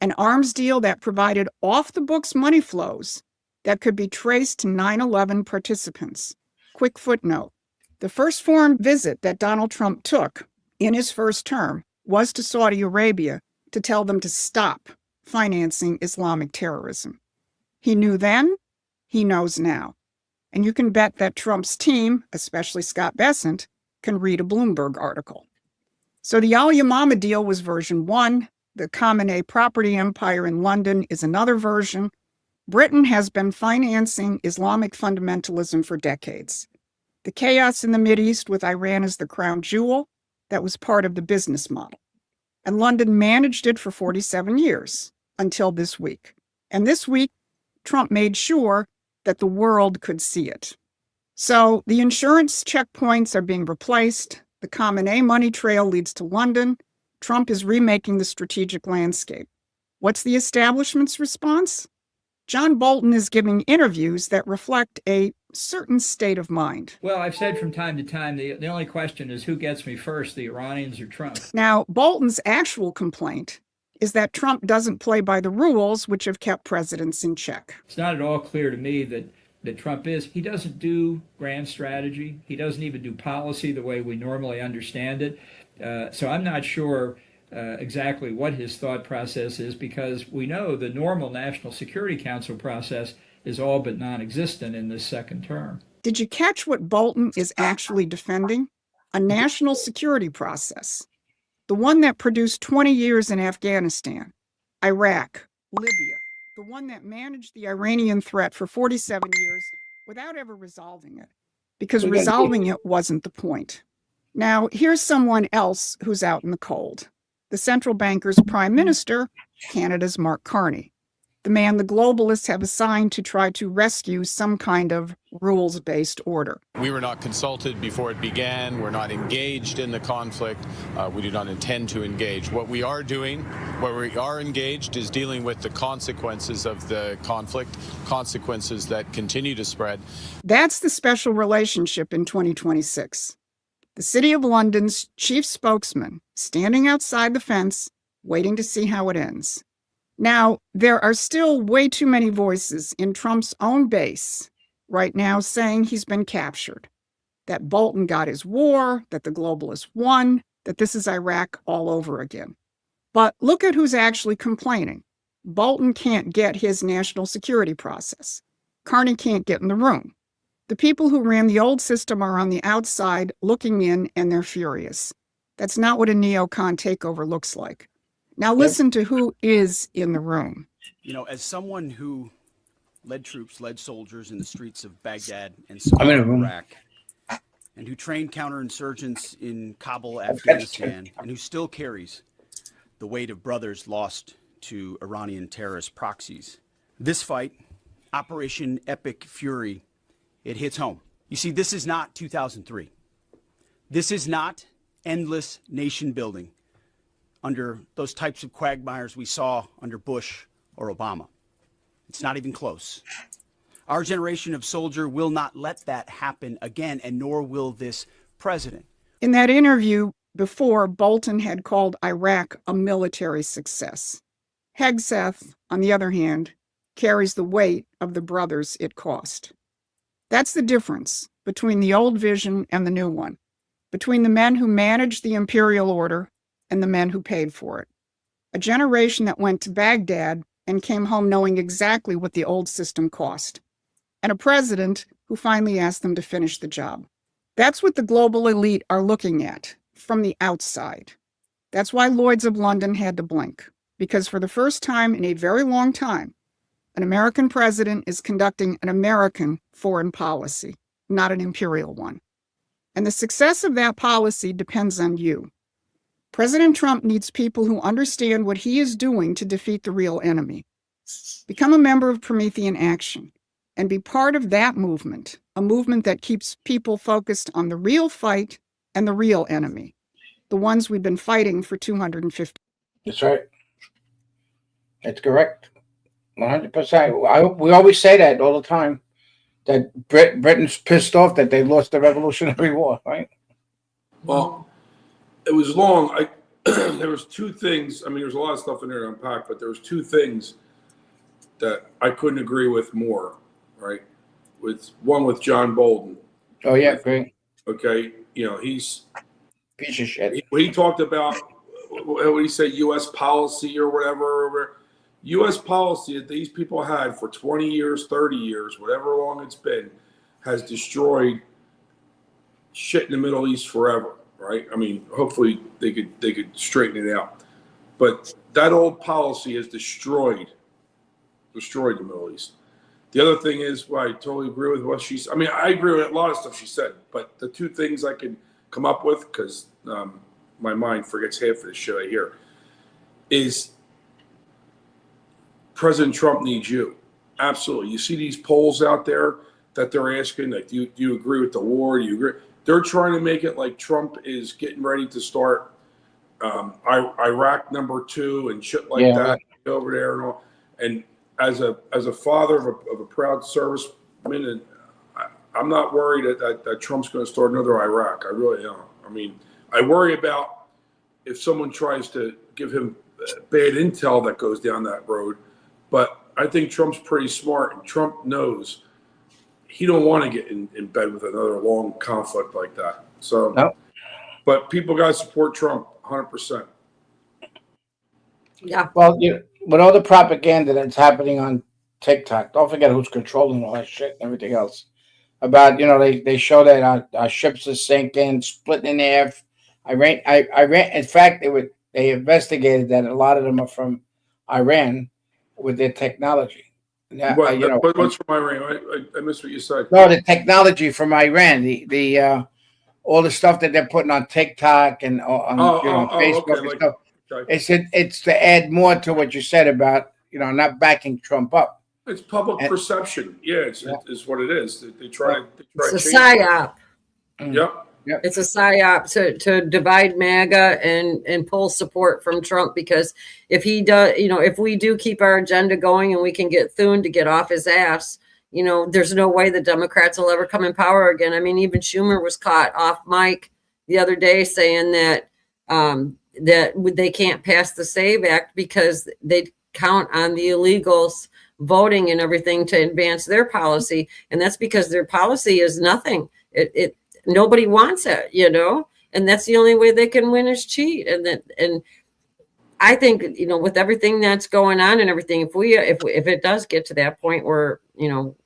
An arms deal that provided off-the-books money flows that could be traced to 9/11 participants. Quick footnote. The first foreign visit that Donald Trump took in his first term was to Saudi Arabia to tell them to stop financing Islamic terrorism. He knew then, he knows now. And you can bet that Trump's team, especially Scott Bessent, can read a Bloomberg article. So the Al-Yamama deal was version 1. The Khamenei property empire in London is another version. Britain has been financing Islamic fundamentalism for decades. The chaos in the Mideast with Iran as the crown jewel, that was part of the business model. And London managed it for 47 years, until this week. And this week, Trump made sure that the world could see it. So the insurance checkpoints are being replaced. The Khamenei money trail leads to London. Trump is remaking the strategic landscape. What's the establishment's response? John Bolton is giving interviews that reflect a certain state of mind. Well, I've said from time to time, the only question is who gets me first, the Iranians or Trump? Now, Bolton's actual complaint is that Trump doesn't play by the rules which have kept presidents in check. It's not at all clear to me that Trump is. He doesn't do grand strategy. He doesn't even do policy the way we normally understand it. So I'm not sure exactly what his thought process is, because we know the normal National Security Council process is all but non-existent in this second term. Did you catch what Bolton is actually defending? A national security process. The one that produced 20 years in Afghanistan, Iraq, Libya. The one that managed the Iranian threat for 47 years without ever resolving it, because resolving it wasn't the point. Now, here's someone else who's out in the cold. The central banker's prime minister, Canada's Mark Carney. The man the globalists have assigned to try to rescue some kind of rules-based order. We were not consulted before it began. We're not engaged in the conflict. We do not intend to engage. What we are doing, where we are engaged, is dealing with the consequences of the conflict, consequences that continue to spread. That's the special relationship in 2026. The City of London's chief spokesman standing outside the fence, waiting to see how it ends. Now, there are still way too many voices in Trump's own base right now saying he's been captured, that Bolton got his war, that the globalists won, that this is Iraq all over again. But look at who's actually complaining. Bolton can't get his national security process. Carney can't get in the room. The people who ran the old system are on the outside looking in, and they're furious. That's not what a neocon takeover looks like. Now listen to who is in the room. You know, as someone who led troops, led soldiers in the streets of Baghdad and Iraq, and who trained counterinsurgents in Kabul, Afghanistan, and who still carries the weight of brothers lost to Iranian terrorist proxies. This fight, Operation Epic Fury, it hits home. You see, this is not 2003. This is not endless nation building under those types of quagmires we saw under Bush or Obama. It's not even close. Our generation of soldier will not let that happen again, and nor will this president. In that interview before, Bolton had called Iraq a military success. Hegseth, on the other hand, carries the weight of the brothers it cost. That's the difference between the old vision and the new one, between the men who managed the imperial order and the men who paid for it. A generation that went to Baghdad and came home knowing exactly what the old system cost, and a president who finally asked them to finish the job. That's what the global elite are looking at from the outside. That's why Lloyd's of London had to blink, because for the first time in a very long time, an American president is conducting an American foreign policy, not an imperial one. And the success of that policy depends on you. President Trump needs people who understand what he is doing to defeat the real enemy. Become a member of Promethean Action and be part of that movement, a movement that keeps people focused on the real fight and the real enemy, the ones we've been fighting for 250. That's right. That's correct. 100%. We always say that all the time, that Britain's pissed off that they lost the Revolutionary War, right? Well, it was long. There was two things. I mean, there's a lot of stuff in there to unpack, but there was two things that I couldn't agree with more, right? One with John Bolton. Oh, yeah, great. Okay, he's piece of shit. He talked about, what did he say, U.S. policy or whatever. U.S. policy that these people had for 20 years, 30 years, whatever long it's been, has destroyed shit in the Middle East forever, right? I mean, hopefully they could straighten it out. But that old policy has destroyed the Middle East. The other thing is, well, I totally agree with what she's. I mean, I agree with a lot of stuff she said, but the two things I can come up with, because my mind forgets half of the shit I hear, is President Trump needs you. Absolutely. You see these polls out there that they're asking, like, do you agree with the war? Do you agree? They're trying to make it like Trump is getting ready to start Iraq #2 and shit like that over there and all. And as a father of a proud serviceman, and I'm not worried that Trump's going to start another Iraq. I really am. I mean, I worry about if someone tries to give him bad intel that goes down that road. But I think Trump's pretty smart, and Trump knows he don't want to get in bed with another long conflict like that. So, no. But people got to support Trump 100%. Yeah. Well, with all the propaganda that's happening on TikTok, don't forget who's controlling all that shit and everything else. About, they show that our ships are sinking, splitting in half. Iran. In fact, they investigated that a lot of them are from Iran with their technology. What's from Iran? I missed what you said. No, the technology from Iran, the all the stuff that they're putting on TikTok and on Facebook and stuff. Okay. It's to add more to what you said about not backing Trump up. It's public perception. Yeah, it's what it is. They try to. It's a psyop. Yep. It's a psyop to divide MAGA and pull support from Trump, because if he does, if we do keep our agenda going and we can get Thune to get off his ass, there's no way the Democrats will ever come in power again. I mean, even Schumer was caught off mic the other day saying that that they can't pass the SAVE Act because they count on the illegals voting and everything to advance their policy, and that's because their policy is nothing. Nobody wants it, and that's the only way they can win is cheat. And I think, with everything that's going on and everything, if it does get to that point where,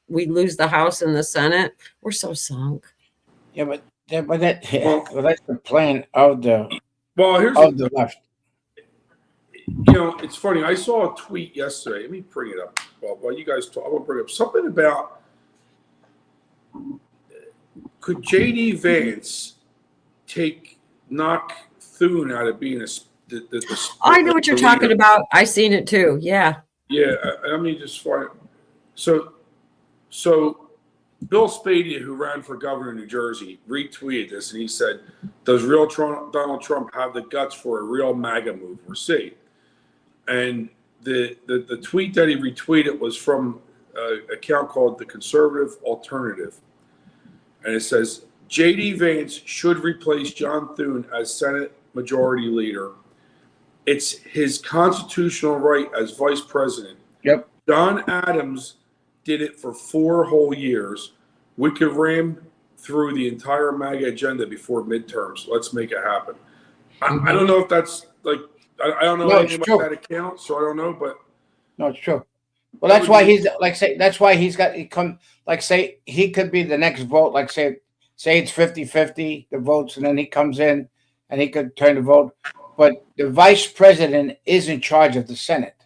we lose the House and the Senate, we're so sunk. Yeah, but that's the plan of the left. It's funny. I saw a tweet yesterday. Let me bring it up while you guys talk. I want to bring up something about. Could J.D. Vance knock Thune out of being I know what you're the talking leader. about. I seen it too. Yeah. Yeah, let me just find. So Bill Spadea, who ran for governor of New Jersey, retweeted this, and he said, "Does Donald Trump have the guts for a real MAGA move? We'll see." And the tweet that he retweeted was from an account called The Conservative Alternative, and it says J.D. Vance should replace John Thune as Senate Majority Leader. It's his constitutional right as vice president. Yep. John Adams did it for 4 whole years. We could ram through the entire MAGA agenda before midterms. Let's make it happen. I don't know if that's like, I don't know anything about that account, so I don't know, but. No, it's true. Well, that's why he's like, say, that's why he come, like, say, he could be the next vote, like, say it's 50-50, the votes, and then he comes in and he could turn the vote. But the vice president is in charge of the Senate.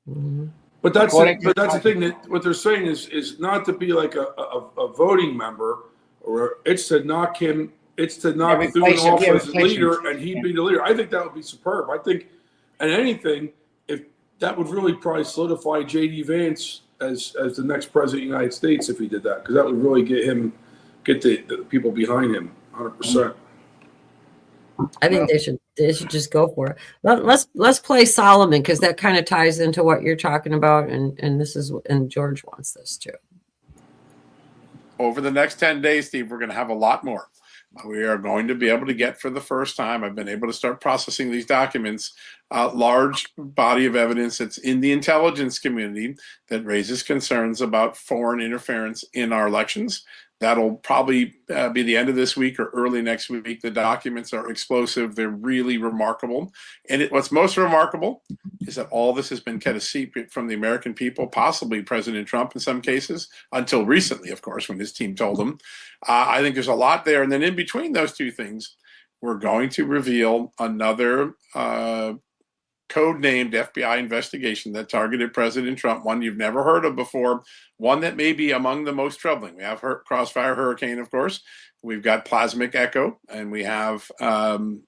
Mm-hmm. But that's the thing that what they're saying is not to be like a voting member, or it's to knock him, it's to knock Thune off as leader, and he'd be the leader. I think that would be superb. I think, and anything, if that would really probably solidify J.D. Vance as the next president of the United States if he did that, because that would really get the people behind him 100%. I think they should just go for it. Let's play Solomon, because that kind of ties into what you're talking about, and George wants this too. Over the next 10 days, Steve, we're going to have a lot more. We are going to be able to get, for the first time, I've been able to start processing these documents, large body of evidence that's in the intelligence community that raises concerns about foreign interference in our elections. That'll probably be the end of this week or early next week. The documents are explosive. They're really remarkable. And what's most remarkable is that all this has been kept a secret from the American people, possibly President Trump in some cases, until recently, of course, when his team told him. I think there's a lot there. And then in between those two things, we're going to reveal another code-named FBI investigation that targeted President Trump, one you've never heard of before, one that may be among the most troubling. We have Crossfire Hurricane, of course. We've got Plasmic Echo, and we have the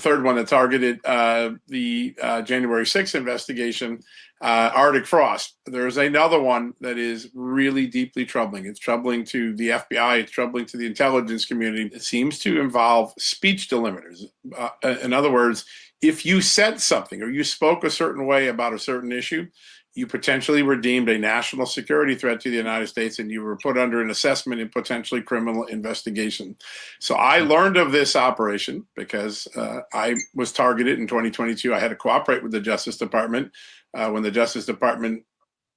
third one that targeted the January 6th investigation, Arctic Frost. There's another one that is really deeply troubling. It's troubling to the FBI. It's troubling to the intelligence community. It seems to involve speech delimiters. In other words, if you said something or you spoke a certain way about a certain issue, you potentially were deemed a national security threat to the United States, and you were put under an assessment and potentially criminal investigation. So I learned of this operation because I was targeted in 2022. I had to cooperate with the Justice Department. When the Justice Department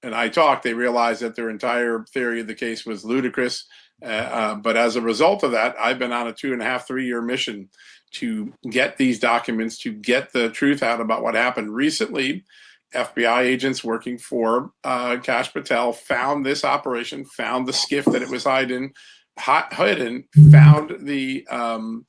and I talked, they realized that their entire theory of the case was ludicrous. But as a result of that, I've been on a 2.5, 3-year mission to get these documents, to get the truth out about what happened. Recently, FBI agents working for Kash Patel found this operation, found the skiff that it was hidden, found the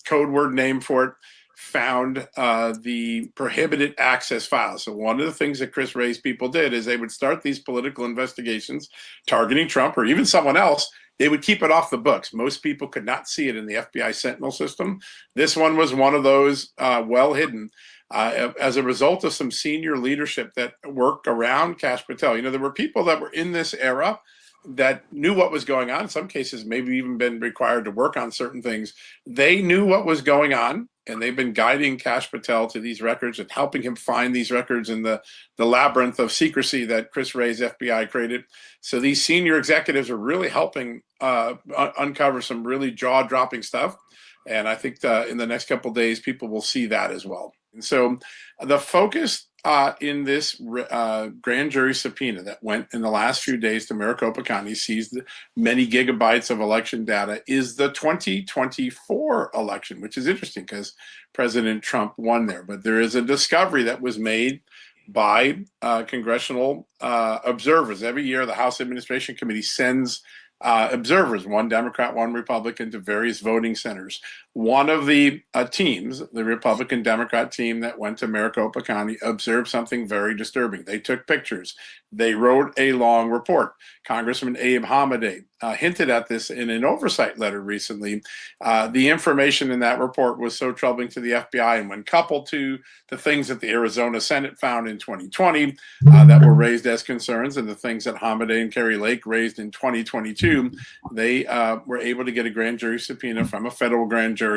code word name for it, found the prohibited access files. So one of the things that Chris Wray's people did is they would start these political investigations targeting Trump or even someone else. They would keep it off the books. Most people could not see it in the FBI Sentinel system. This one was one of those well hidden. As a result of some senior leadership that worked around Kash Patel. You know, there were people that were in this era that knew what was going on. In some cases, maybe even been required to work on certain things. They knew what was going on, and they've been guiding Kash Patel to these records and helping him find these records in the labyrinth of secrecy that Chris Wray's FBI created. So these senior executives are really helping uncover some really jaw-dropping stuff. And I think in the next couple of days, people will see that as well. And so the focus in this grand jury subpoena that went in the last few days to Maricopa County, seized many gigabytes of election data, is the 2024 election, which is interesting because President Trump won there. But there is a discovery that was made by congressional observers. Every year, the House Administration Committee sends observers, one Democrat, one Republican, to various voting centers. one of the teams, the Republican Democrat team that went to Maricopa County, observed something very disturbing. They took pictures. They wrote a long report. Congressman Abe Hamadeh hinted at this in an oversight letter recently. The information in that report was so troubling to the FBI, and when coupled to the things that the Arizona Senate found in 2020 that were raised as concerns, and the things that Hamadeh and Kerry Lake raised in 2022, they were able to get a grand jury subpoena from a federal grand jury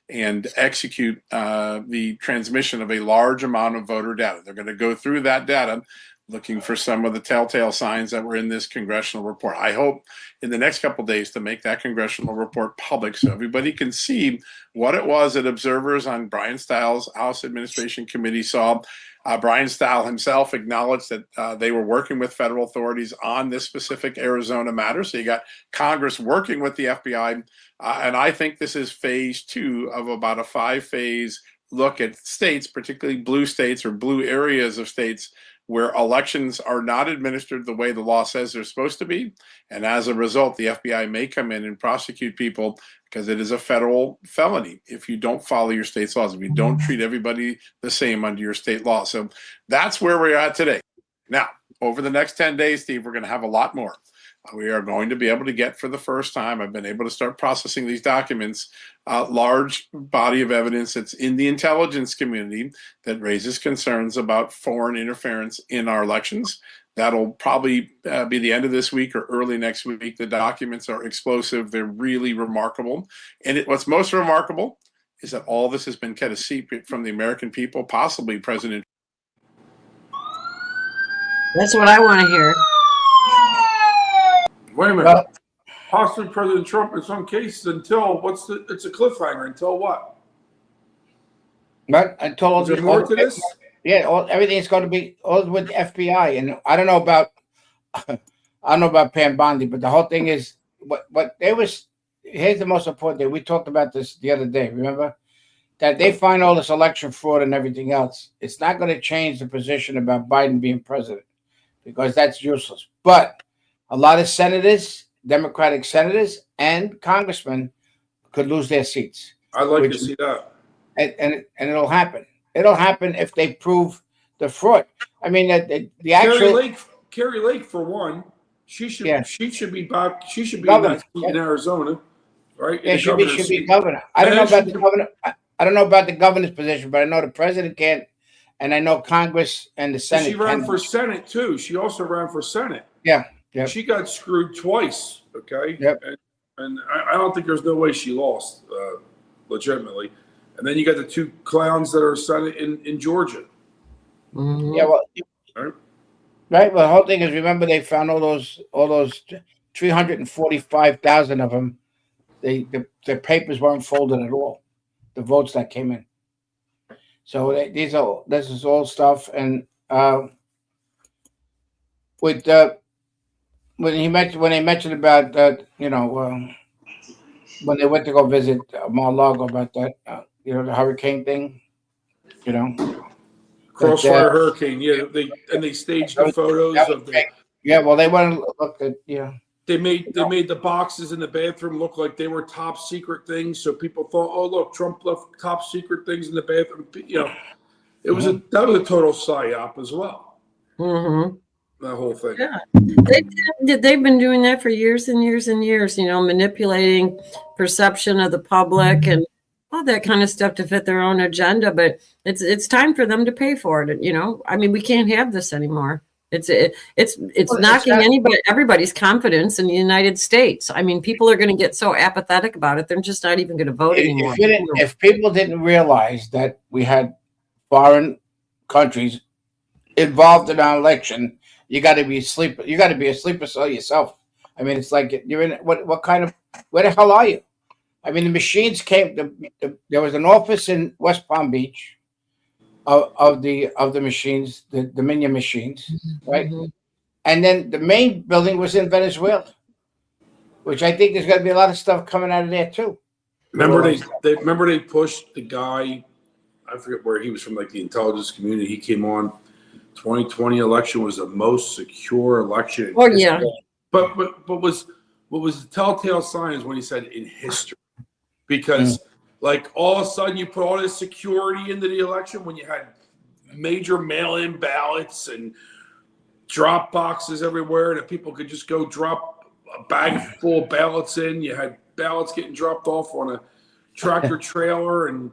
and execute the transmission of a large amount of voter data. They're going to go through that data looking for some of the telltale signs that were in this congressional report. I hope in the next couple of days to make that congressional report public so everybody can see what it was that observers on Brian Stiles' House Administration Committee saw. Brian Stile himself acknowledged that they were working with federal authorities on this specific Arizona matter. So you got Congress working with the FBI. And I think this is phase 2 of about a 5-phase look at states, particularly blue states or blue areas of states, where elections are not administered the way the law says they're supposed to be. And as a result, the FBI may come in and prosecute people because it is a federal felony if you don't follow your state's laws, if you don't treat everybody the same under your state law. So that's where we're at today. Now, over the next 10 days, Steve, we're going to have a lot more. We are going to be able to get, for the first time, I've been able to start processing these documents, large body of evidence that's in the intelligence community that raises concerns about foreign interference in our elections. That'll probably be the end of this week or early next week. The documents are explosive. They're really remarkable. And what's most remarkable is that all this has been kept a secret from the American people, possibly President. That's what I want to hear. Wait a minute. Possibly President Trump in some cases until it's a cliffhanger until what? But until Is there more to this? Yeah, everything's going to be all with the FBI, and I don't know about Pam Bondi, but the whole thing is what they was. Here's the most important thing. We talked about this the other day. Remember that they find all this election fraud and everything else. It's not going to change the position about Biden being president because that's useless. But a lot of senators, Democratic senators, and congressmen could lose their seats. I'd like to see that. And it'll happen. It'll happen if they prove the fraud. I mean, the actual Kerry Lake, for one, she should be back. She should be governor in Arizona, right? Yeah, should be governor. I don't know about the governor. I don't know about the governor's position, but I know the president can't, and I know Congress and the Senate. She ran for Senate too. She also ran for Senate. Yeah. Yep. She got screwed twice. Okay. Yep. And I don't think there's no way she lost legitimately. And then you got the 2 clowns that are Senate in Georgia. Mm-hmm. Yeah. Well. Right. Well, the whole thing is, remember they found all those 345,000 of them. The papers weren't folded at all. The votes that came in. So this is all stuff, and with when they mentioned about that, when they went to go visit Mar-a-Lago about that, the hurricane thing, Crossfire hurricane, yeah. They staged the photos of the. Yeah, well, they want to look at They made the boxes in the bathroom look like they were top secret things, so people thought, "Oh, look, Trump left top secret things in the bathroom." It was that was a total psyop as well. Mm-hmm. That whole thing. Yeah, they've been doing that for years and years and years. Manipulating perception of the public and all that kind of stuff to fit their own agenda. But it's time for them to pay for it. I mean, we can't have this anymore. It's knocking everybody's confidence in the United States. I mean, people are going to get so apathetic about it; they're just not even going to vote anymore. If people didn't realize that we had foreign countries involved in our election, you got to be asleep. You got to be a sleeper cell yourself. I mean, it's like you're in what kind of where the hell are you? I mean, the machines came. There was an office in West Palm Beach. Of the machines, the Dominion machines, right? Mm-hmm. And then the main building was in Venezuela, which I think there's going to be a lot of stuff coming out of there too. Remember they pushed the guy, I forget where he was from, like the intelligence community. He came on. 2020 election was the most secure election. Oh yeah. But what was the telltale sign is when he said in history, because like all of a sudden you put all this security into the election when you had major mail-in ballots and drop boxes everywhere that people could just go drop a bag full of ballots in. You had ballots getting dropped off on a tractor trailer and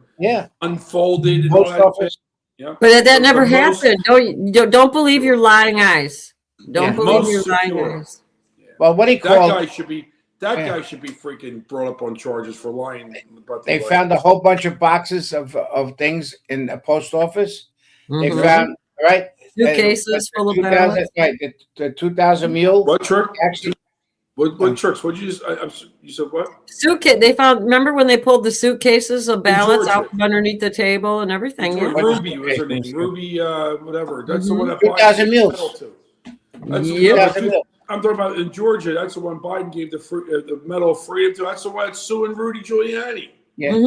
unfolded and all that shit. Yeah. But that never happened. Don't believe your lying eyes. Don't believe your lying eyes. Well, what he called that guy should be freaking brought up on charges for lying about they found a whole bunch of boxes of things in the post office. They found suitcases full of ballots. Right, the 2,000 mule. What trick? Actually, what tricks? What you said? What suitcase? They found. Remember when they pulled the suitcases of ballots out from underneath the table and everything? Yeah. Ruby was her name. Ruby, whatever. That's the one that 2,000 mules. I'm talking about in Georgia. That's the one Biden gave the Medal of Freedom to. That's the one that's suing Rudy Giuliani. Yeah.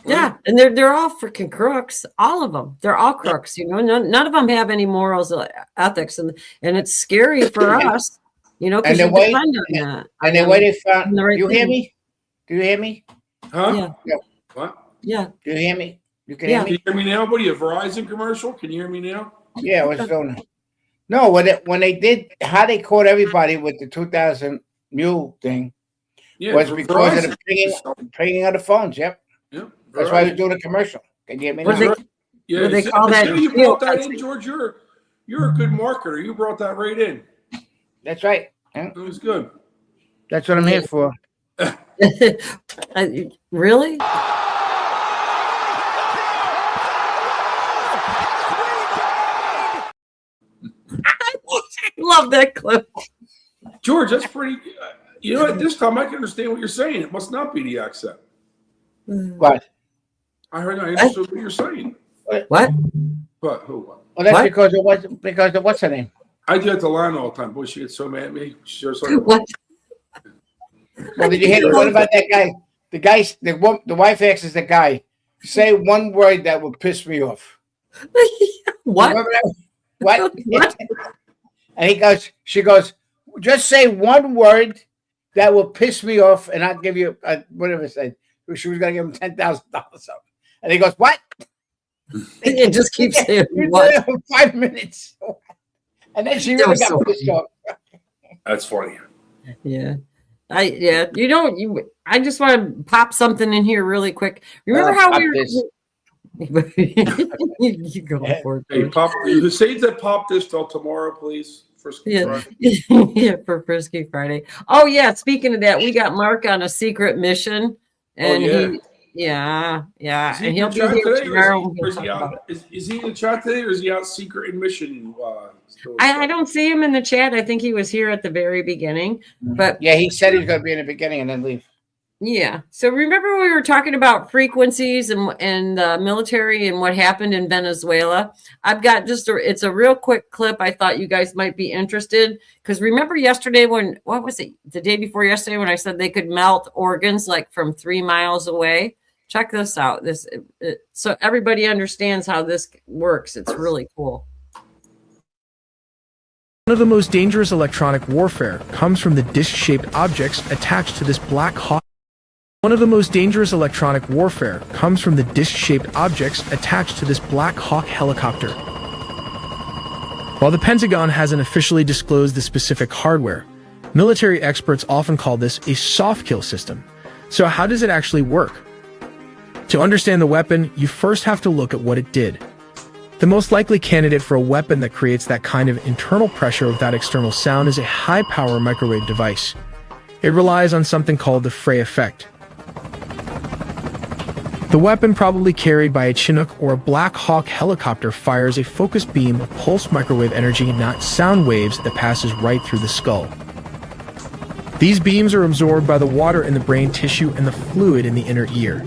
Yeah, and they're all freaking crooks. All of them. They're all crooks. You know, none of them have any morals, ethics, and it's scary for us. You know, because you depend on that. And the way they found. You hear me? Do you hear me? Huh? Yeah. What? Yeah. Do you hear me? You can hear me? Can you hear me now? What are you, a Verizon commercial? Can you hear me now? Yeah, what's going on? No, when they did how they caught everybody with the 2,000 mule thing was because of the pinging of the phones. Yep. Yeah. That's why I was doing a commercial. Can you hear me now? They call that? You brought that in, George. You're a good marketer. You brought that right in. That's right. It was good. That's what I'm here for. Really? I love that clip. George, that's pretty. You know what? This time I can understand what you're saying. It must not be the accent. What? I understood what you're saying. What? But who? Well, that's because of what's her name? I do it to Lana all the time. Boy, she gets so mad at me. What? Well, did you hear what about that guy? The wife asks the guy, say one word that would piss me off. What? What? And she goes, just say one word that will piss me off, and I'll give you whatever it said. She was going to give him $10,000. And he goes, what? It just keeps saying what? 5 minutes. And then she really got pissed off. That's funny. Yeah. I just want to pop something in here really quick. Remember how we were you go for it. Hey, pop the sage that pop this till tomorrow, please. Yeah, for Frisky Friday. Oh yeah, speaking of that, we got Mark on a secret mission, and and he'll be here tomorrow. Is he in the chat today, or is he out secret in mission? I don't see him in the chat. I think he was here at the very beginning, but yeah, he said he was going to be in the beginning and then leave. Yeah. So remember we were talking about frequencies and the military and what happened in Venezuela. I've got it's a real quick clip. I thought you guys might be interested because remember yesterday the day before yesterday when I said they could melt organs like from 3 miles away. Check this out. So everybody understands how this works. It's really cool. One of the most dangerous electronic warfare comes from the disc-shaped objects attached to this Black Hawk. One of the most dangerous electronic warfare comes from the disc-shaped objects attached to this Black Hawk helicopter. While the Pentagon hasn't officially disclosed the specific hardware, military experts often call this a soft kill system. So how does it actually work? To understand the weapon, you first have to look at what it did. The most likely candidate for a weapon that creates that kind of internal pressure without external sound is a high-power microwave device. It relies on something called the Frey effect. The weapon probably carried by a Chinook or a Black Hawk helicopter fires a focused beam of pulsed microwave energy, not sound waves, that passes right through the skull. These beams are absorbed by the water in the brain tissue and the fluid in the inner ear.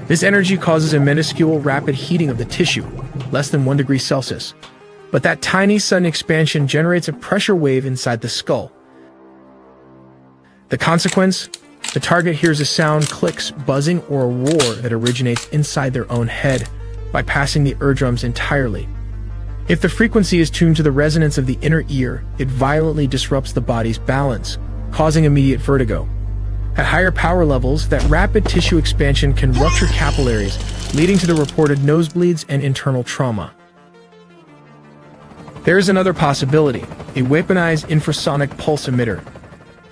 This energy causes a minuscule rapid heating of the tissue, less than 1 degree Celsius. But that tiny sudden expansion generates a pressure wave inside the skull. The consequence? The target hears a sound, clicks, buzzing, or a roar that originates inside their own head, bypassing the eardrums entirely. If the frequency is tuned to the resonance of the inner ear, it violently disrupts the body's balance, causing immediate vertigo. At higher power levels, that rapid tissue expansion can rupture capillaries, leading to the reported nosebleeds and internal trauma. There is another possibility, a weaponized infrasonic pulse emitter.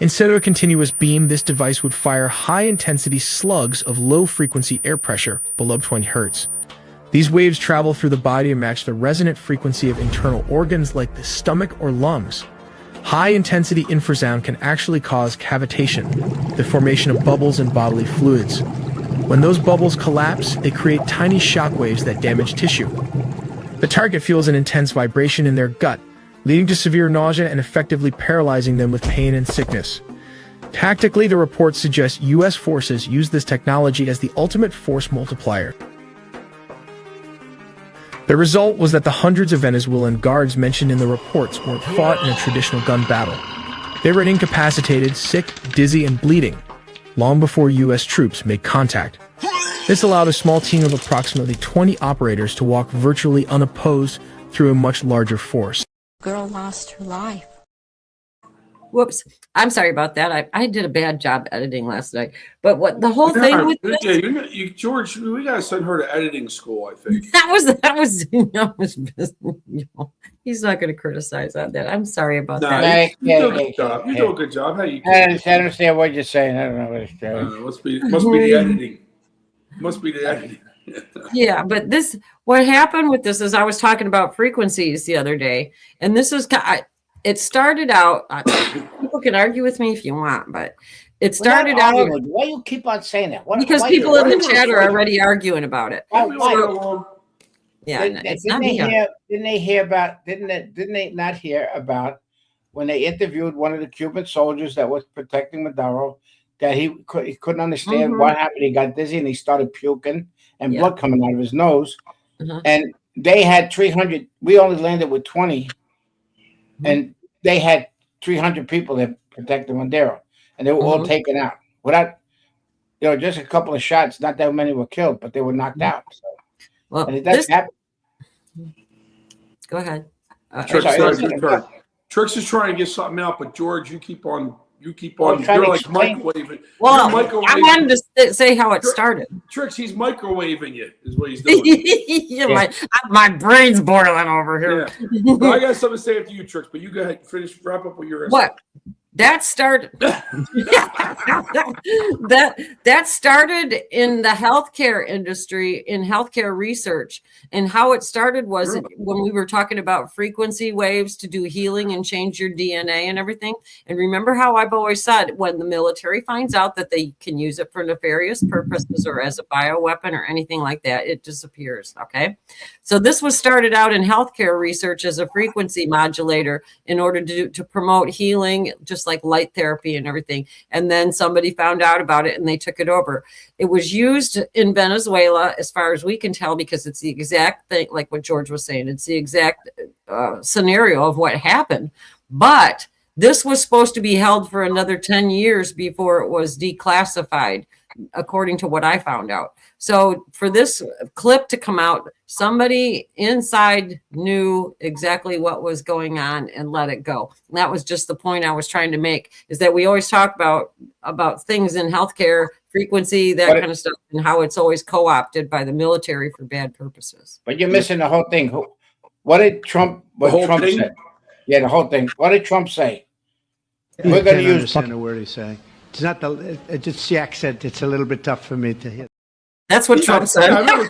Instead of a continuous beam, this device would fire high-intensity slugs of low-frequency air pressure below 20 Hz. These waves travel through the body and match the resonant frequency of internal organs like the stomach or lungs. High-intensity infrasound can actually cause cavitation, the formation of bubbles in bodily fluids. When those bubbles collapse, they create tiny shock waves that damage tissue. The target feels an intense vibration in their gut, leading to severe nausea and effectively paralyzing them with pain and sickness. Tactically, the reports suggest U.S. forces use this technology as the ultimate force multiplier. The result was that the hundreds of Venezuelan guards mentioned in the reports weren't fought in a traditional gun battle. They were incapacitated, sick, dizzy, and bleeding, long before U.S. troops made contact. This allowed a small team of approximately 20 operators to walk virtually unopposed through a much larger force. Girl lost her life. Whoops. I'm sorry about that. I did a bad job editing last night. But what the whole thing with this, George, we gotta send her to editing school, I think. that was he's not gonna criticize on that. I'm sorry about that. You do a good job. You do a good job. How you I understand what you're saying. I don't know what it's doing. must be the editing. Must be the editing. Yeah, but what happened with this is I was talking about frequencies the other day, and this is it started out. People can argue with me if you want, but it started out. Why you keep on saying that? Because people in the chat are already arguing about it. Yeah, didn't they not hear about when they interviewed one of the Cuban soldiers that was protecting Maduro? That he couldn't understand what happened. He got dizzy and he started puking and blood coming out of his nose. And they had 300. We only landed with 20, and they had 300 people that protected Maduro, and they were all taken out without, just a couple of shots. Not that many were killed, but they were knocked out. So. Well, and it does happen. Go ahead. Trix is trying to get something out, but George, you keep on. You're like microwaving. Well, I wanted to say how it started. Trix, he's microwaving you, is what he's doing. Yeah. My brain's boiling over here. Yeah. Well, I got something to say after you, Trix, but you go ahead, wrap up what you're going to say. What? That started that started in the healthcare industry, in healthcare research. And how it started was when we were talking about frequency waves to do healing and change your DNA and everything. And remember how I've always said, when the military finds out that they can use it for nefarious purposes or as a bioweapon or anything like that, it disappears. Okay. So this was started out in healthcare research as a frequency modulator in order to promote healing, just like light therapy and everything. And then somebody found out about it and they took it over. It was used in Venezuela, as far as we can tell, because it's the exact thing, like what George was saying. It's the exact scenario of what happened. But this was supposed to be held for another 10 years before it was declassified, according to what I found out. So for this clip to come out, somebody inside knew exactly what was going on and let it go. And that was just the point I was trying to make, is that we always talk about things in healthcare, frequency, that kind of stuff, and how it's always co-opted by the military for bad purposes. But you're missing the whole thing. What did Trump say? Yeah, the whole thing. What did Trump say? We're going to understand a word he's saying. It's not it's just the accent. It's a little bit tough for me to hear. That's what Trump said. I remember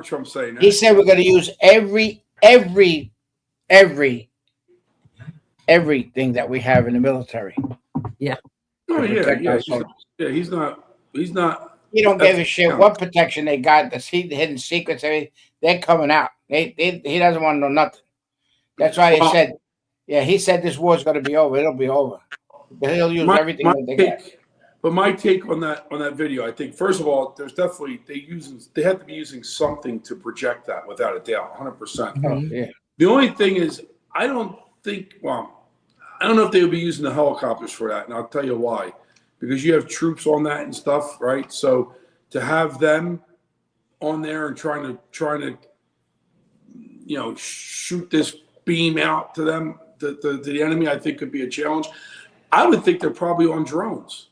Trump saying that. He said we're going to use everything that we have in the military. Yeah. Oh yeah. He's not. He don't give a shit what protection they got. The hidden secrets, they're coming out. He doesn't want to know nothing. That's why he said. Yeah, he said this war's going to be over. It'll be over. He'll use everything that they got. But my take on that video, I think, first of all, there's definitely they have to be using something to project that, without a doubt, 100%. Oh, yeah. The only thing is, I don't know if they would be using the helicopters for that, and I'll tell you why. Because you have troops on that and stuff, right? So to have them on there and trying to shoot this beam out to them, the enemy, I think could be a challenge. I would think they're probably on drones.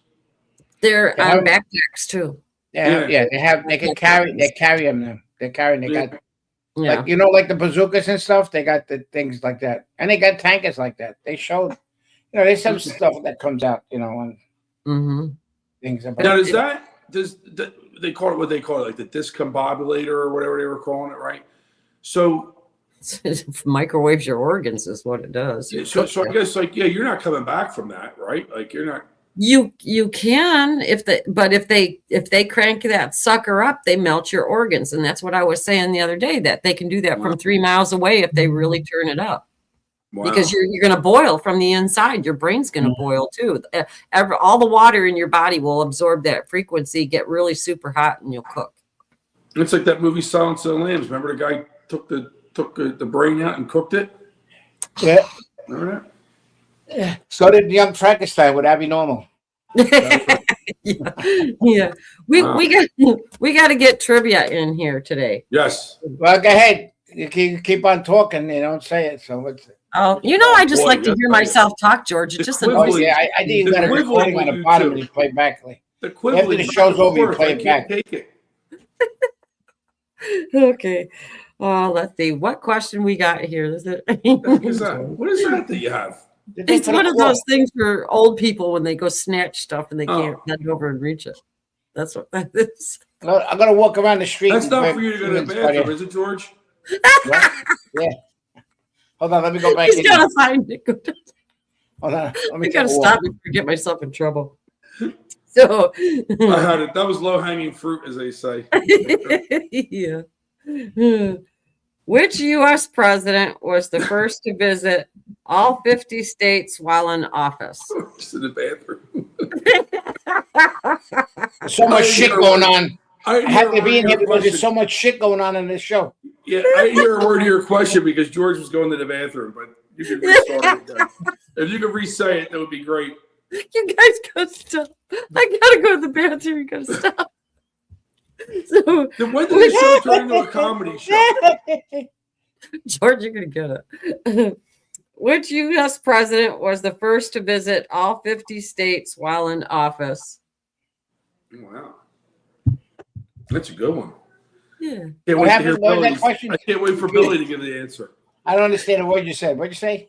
They're on backpacks too. Yeah, they can carry. They carry them. They're carrying. They got Yeah. like like the bazookas and stuff. They got the things like that, and they got tankers like that. They showed, there's some stuff that comes out, and things about. Now, they call it what they call it, like the discombobulator or whatever they were calling it, right? So microwaves your organs is what it does. So I guess you're not coming back from that, right? Like you're not. You can if they crank that sucker up, they melt your organs, and that's what I was saying the other day, that they can do that from 3 miles away if they really turn it up. Wow. Because you're going to boil from the inside. Your brain's going to boil too. All the water in your body will absorb that frequency, get really super hot, and you'll cook. It's like that movie Silence of the Lambs. Remember the guy took the brain out and cooked it? Yeah. Remember that? Yeah. So did young Frankenstein with Abby Normal. Yeah. We got to get trivia in here today. Yes. Well, go ahead. You keep on talking. They don't say it. So it's. Oh, I just like to hear myself talk, George. It's just annoys me. I think you got a recording on the bottom and you play back. After the show's over, you play it back. Okay. Let's see what question we got here. Is it? What is that you have? It's one of those things for old people when they go snatch stuff and they can't bend over and reach it. That's what that is. I'm gonna walk around the street. That's not for you to go to the bathroom, is it, George? Yeah. Hold on, let me go back. He's gotta find it. Hold on. I gotta stop before I get myself in trouble. So I had it. That was low-hanging fruit, as they say. Yeah. Which U.S. president was the first to visit all 50 states while in office? Just in the bathroom. So much shit going on. I have to be in here because there's so much shit going on in this show. Yeah, I didn't hear a word of your question because George was going to the bathroom, but you can restart it again. If you could re-say it, that would be great. You guys gotta stop. I gotta go to the bathroom. You gotta stop. So then when did the show turn into a comedy show? George, you're gonna get it. Which U.S. president was the first to visit all 50 states while in office? Wow, that's a good one. Yeah. I can't wait for Billy to give the answer. I don't understand a word you said. What'd you say?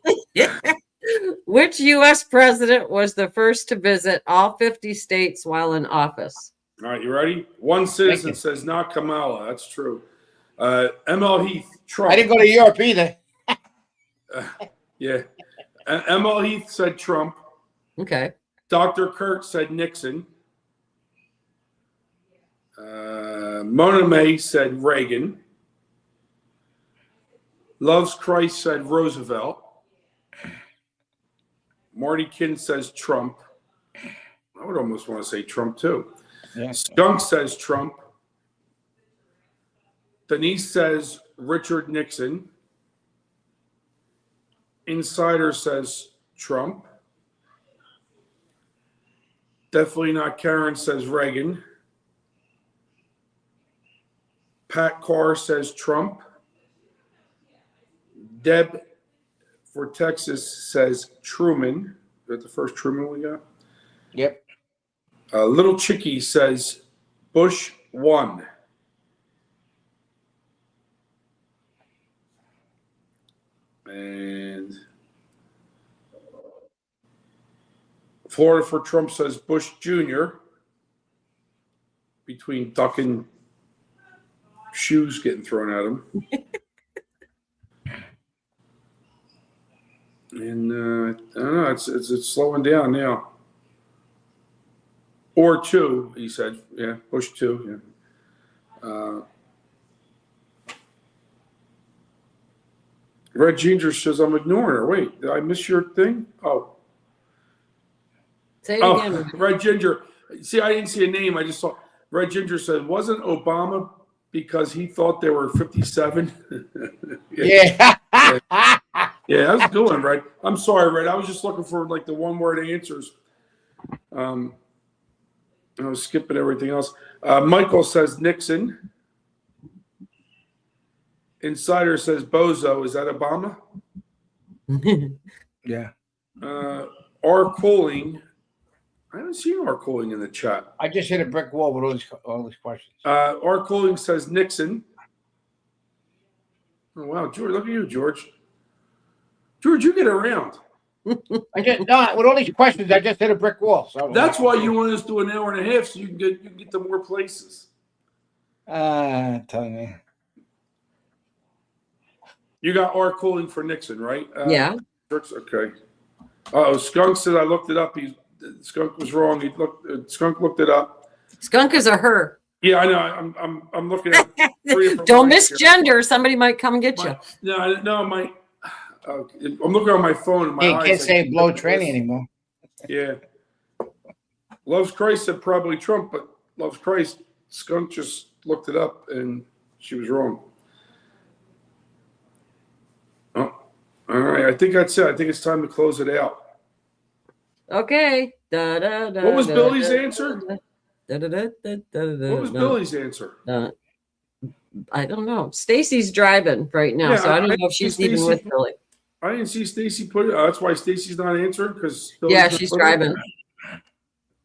Which U.S. president was the first to visit all 50 states while in office? All right, you ready? One citizen says not Kamala. That's true. ML Heath, Trump. I didn't go to Europe either. Yeah. ML Heath said Trump. Okay. Dr. Kurt said Nixon. Mona May said Reagan. Loves Christ said Roosevelt. Marty Kin says Trump. I would almost want to say Trump too. Yeah. Skunk says Trump. Denise says Richard Nixon. Insider says Trump. Definitely not Karen says Reagan. Pat Carr says Trump. Deb for Texas says Truman. Is that the first Truman we got? Yep. Little Chicky says Bush won. And Florida for Trump says Bush Jr. Between duck and shoes getting thrown at him. And I don't know, it's slowing down now. Or two, he said. Yeah, Bush two. Yeah. Red Ginger says I'm ignoring her. Wait, did I miss your thing? Oh. Say it again. Red Ginger. See, I didn't see a name. I just saw Red Ginger said, wasn't Obama because he thought there were 57? Yeah. Yeah, that was a good one, Red. I'm sorry, Red. I was just looking for like the one-word answers. I was skipping everything else. Michael says Nixon. Insider says Bozo. Is that Obama? Yeah. R. Cooling. I haven't seen R. Cooling in the chat. I just hit a brick wall with all these questions. R. Cooling says Nixon. Oh, wow, George, look at you, George. George, you get around. With all these questions, I just hit a brick wall. So That's why you want us to do an hour and a half, so you can get to more places. Tell me. You got R. Cooling for Nixon, right? Yeah. Okay. Skunk said I looked it up. Skunk was wrong. Skunk looked it up. Skunk is a her. Yeah, I know. I'm looking at. Don't misgender. Somebody might come get you. I'm looking on my phone. And my eyes, can't say blow tranny anymore. Yeah. Loves Christ said probably Trump, but Loves Christ. Skunk just looked it up and she was wrong. Oh, all right. I think that's it. I think it's time to close it out. Okay. What was Billy's answer? What was Billy's answer? I don't know. Stacy's driving right now, so I don't know if she's even with Billy. I didn't see Stacy put it. That's why Stacy's not answering because she's driving.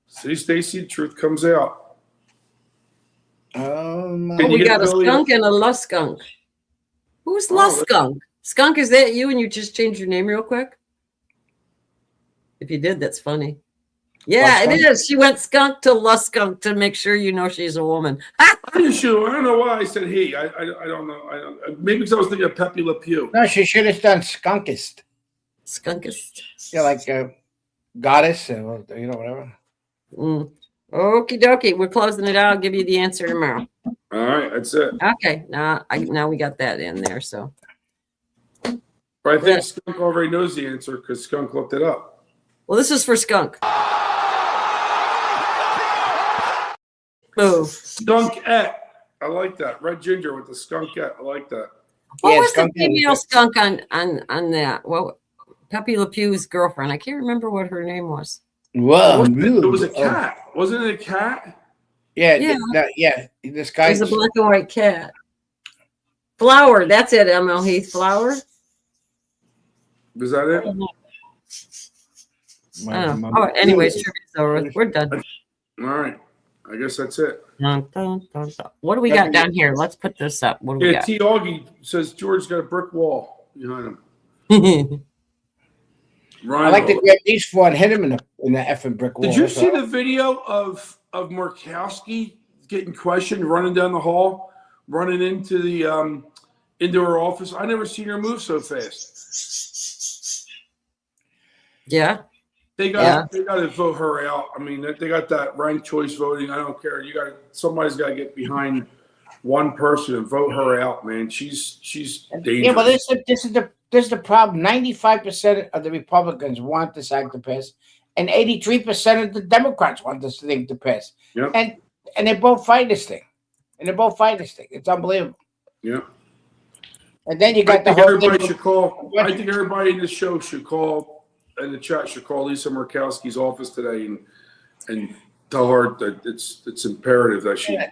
See, Stacy, truth comes out. We got a skunk and a lust skunk. Who's lust skunk? Skunk, is that you? And you just changed your name real quick? If you did, that's funny. Yeah, it is. She went skunk to lust skunk to make sure you know she's a woman. I don't know why I said he. I don't know. Maybe because I was thinking of Pepe Le Pew. No, she should have done skunkist. Skunkist. Yeah, like goddess, whatever. Okie dokie. We're closing it out. I'll give you the answer tomorrow. All right, that's it. Okay. Now we got that in there. So. But I think Skunk already knows the answer because Skunk looked it up. Well, this is for Skunk. Move. Skunkette. I like that. Red ginger with the skunkette. I like that. What was the female skunk on that? Well, Pepe Le Pew's girlfriend. I can't remember what her name was. Whoa. It was a cat. Wasn't it a cat? Yeah. This guy. It was a black and white cat. Flower. That's it, ML Heath. Flower. Was that it? I don't know. Oh, anyways, we're done. All right. I guess that's it. What do we got down here? Let's put this up. What do we got? T. Augie says George's got a brick wall behind him. I like to grab these four and hit him in the effing brick wall. Did you see the video of Murkowski getting questioned, running down the hall, running into the into her office? I never seen her move so fast. Yeah. They got to vote her out. I mean, they got that ranked choice voting. I don't care. Somebody's got to get behind one person and vote her out, man. She's dangerous. Yeah, but this is the problem. 95% of the Republicans want this act to pass, and 83% of the Democrats want this thing to pass. Yep. And they both fight this thing. It's unbelievable. Yeah. And then you got I think everybody in this show should call. In the chat should call Lisa Murkowski's office today and tell her that it's imperative that she. They're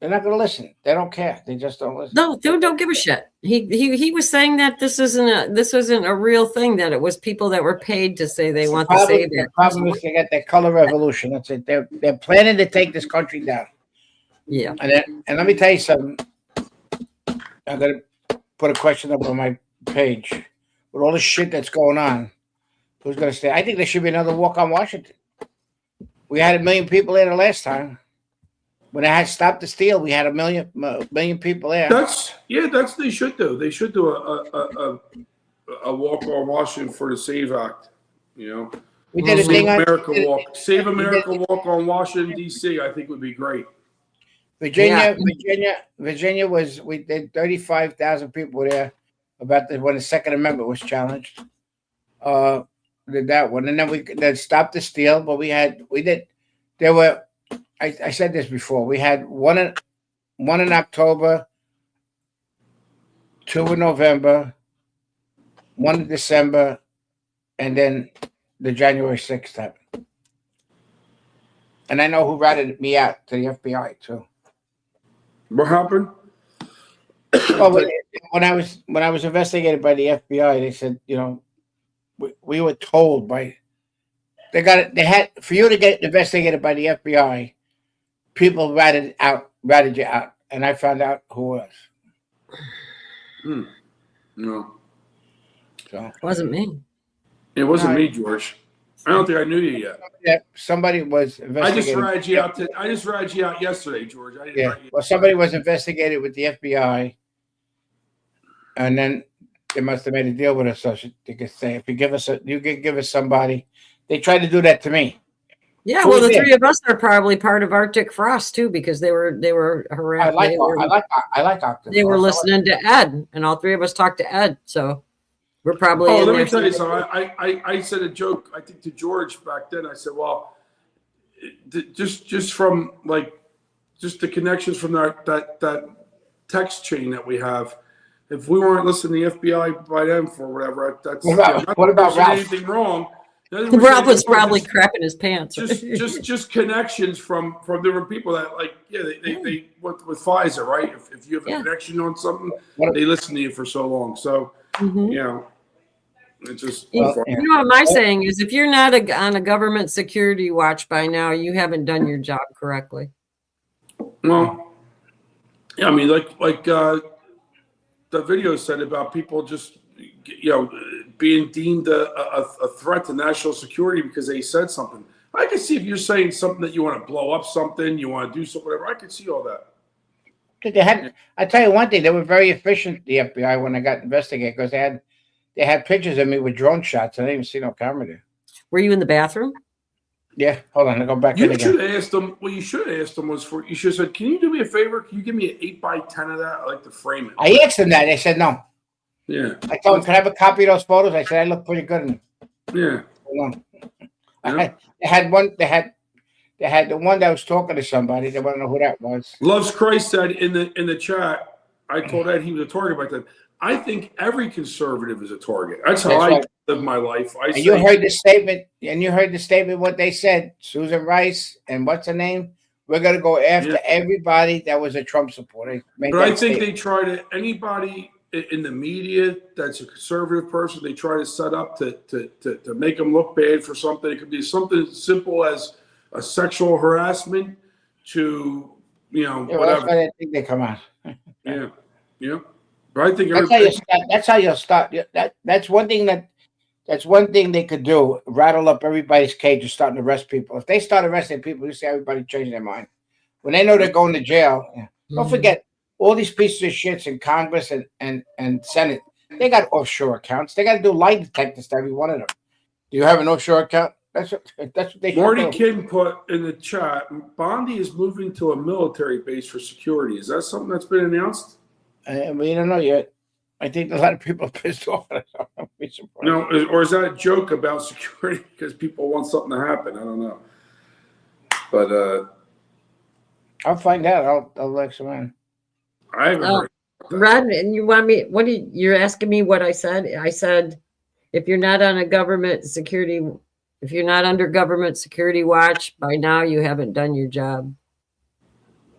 not going to listen. They don't care. They just don't listen. No, don't give a shit. He was saying that this isn't a real thing. That it was people that were paid to say they want to say that. The problem is they got that color revolution. That's it. They're planning to take this country down. Yeah. And let me tell you something. I'm going to put a question up on my page. With all the shit that's going on, who's going to stay? I think there should be another walk on Washington. We had 1 million people there the last time. When I had stopped the steal, we had 1 million people there. They should do. They should do a walk on Washington for the Save Act. You know, we did a thing on America walk. Save America walk on Washington D.C. I think would be great. Virginia was. We did 35,000 people were there. When the Second Amendment was challenged, did that one, and then we stopped the steal. But I said this before. We had one in October, 2 in November, 1 in December, and then the January 6th happened. And I know who ratted me out to the FBI too. What happened? Well, when I was investigated by the FBI, they said, we were told by they got it. They had for you to get investigated by the FBI. People ratted you out, and I found out who it was. No, So It wasn't me. it wasn't me, George. I don't think I knew you yet. Yeah, somebody was I investigated. just ratted you out. I just ratted you out yesterday, George. I didn't Yeah. write you. Well, somebody was investigated with the FBI, and then they must have made a deal with us so they could say, if you give us you can give us somebody. They tried to do that to me. Yeah, So well, we the did. three of us are probably part of Arctic Frost too, because they were I harassed. like Octopus. They were listening to Ed, and all three of us talked to Ed. So we're probably. Oh, in let me there tell you somewhere. something. I said a joke, I think, to George back then. I said, well, just from like just the connections from that text chain that we have. If we weren't listening to the FBI by them for whatever, that's what about Ralph? anything wrong. Ralph was probably crapping his pants. Just connections from different people that they went with Pfizer, right? If you have a connection on something, they listen to you for so long. So it's just You know what my saying is, if you're not on a government security watch by now, you haven't done your job correctly. Well, yeah, I mean, like the video said about people just being deemed a threat to national security because they said something. I can see if you're saying something that you want to blow up something, you want to do something, whatever. I can see all that. I tell you one thing, they were very efficient, the FBI, when I got investigated, because they had pictures of me with drone shots. I didn't even see no camera there. Were you in the bathroom? Yeah, hold on, I'll go back in You again. should have asked them. What you should have asked them was you should have said, "Can you do me a favor? Can you give me an 8x10 of that? I like to frame it." I asked them that. They said no. Yeah. I told them, "Can I have a copy of those photos?" I said, "I look pretty good in them." Yeah. Hold on. They had one. They had the one that was talking to somebody. They want to know who that was. Loves Christ said in the chat. I told Ed he was a target back then. I think every conservative is a target. That's how I live my life. You heard the statement, and you heard the statement. What they said, Susan Rice and what's her name? We're gonna go after everybody that was a Trump supporter. But I think they try to anybody in the media that's a conservative person. They try to set up to make them look bad for something. It could be something as simple as a sexual harassment to whatever. That's why I think they come out. Yeah. But I think That's how you'll start. That's one thing that's one thing they could do. Rattle up everybody's cage and start to arrest people. If they start arresting people, you see everybody change their mind. When they know they're going to jail, don't forget all these pieces of shits in Congress and Senate. They got offshore accounts. They got to do lie detectors to every one of them. Do you have an offshore account? That's what they should Marty do. Kim put in the chat. Bondi is moving to a military base for security. Is that something that's been announced? We don't know yet. I think a lot of people are pissed off. No, or is that a joke about security because people want something to happen? I don't know. But I'll find out. I'll let you in. I haven't heard. Rod, and you want me? You're asking me what I said? I said, if you're not on a government security, if you're not under government security watch by now, you haven't done your job.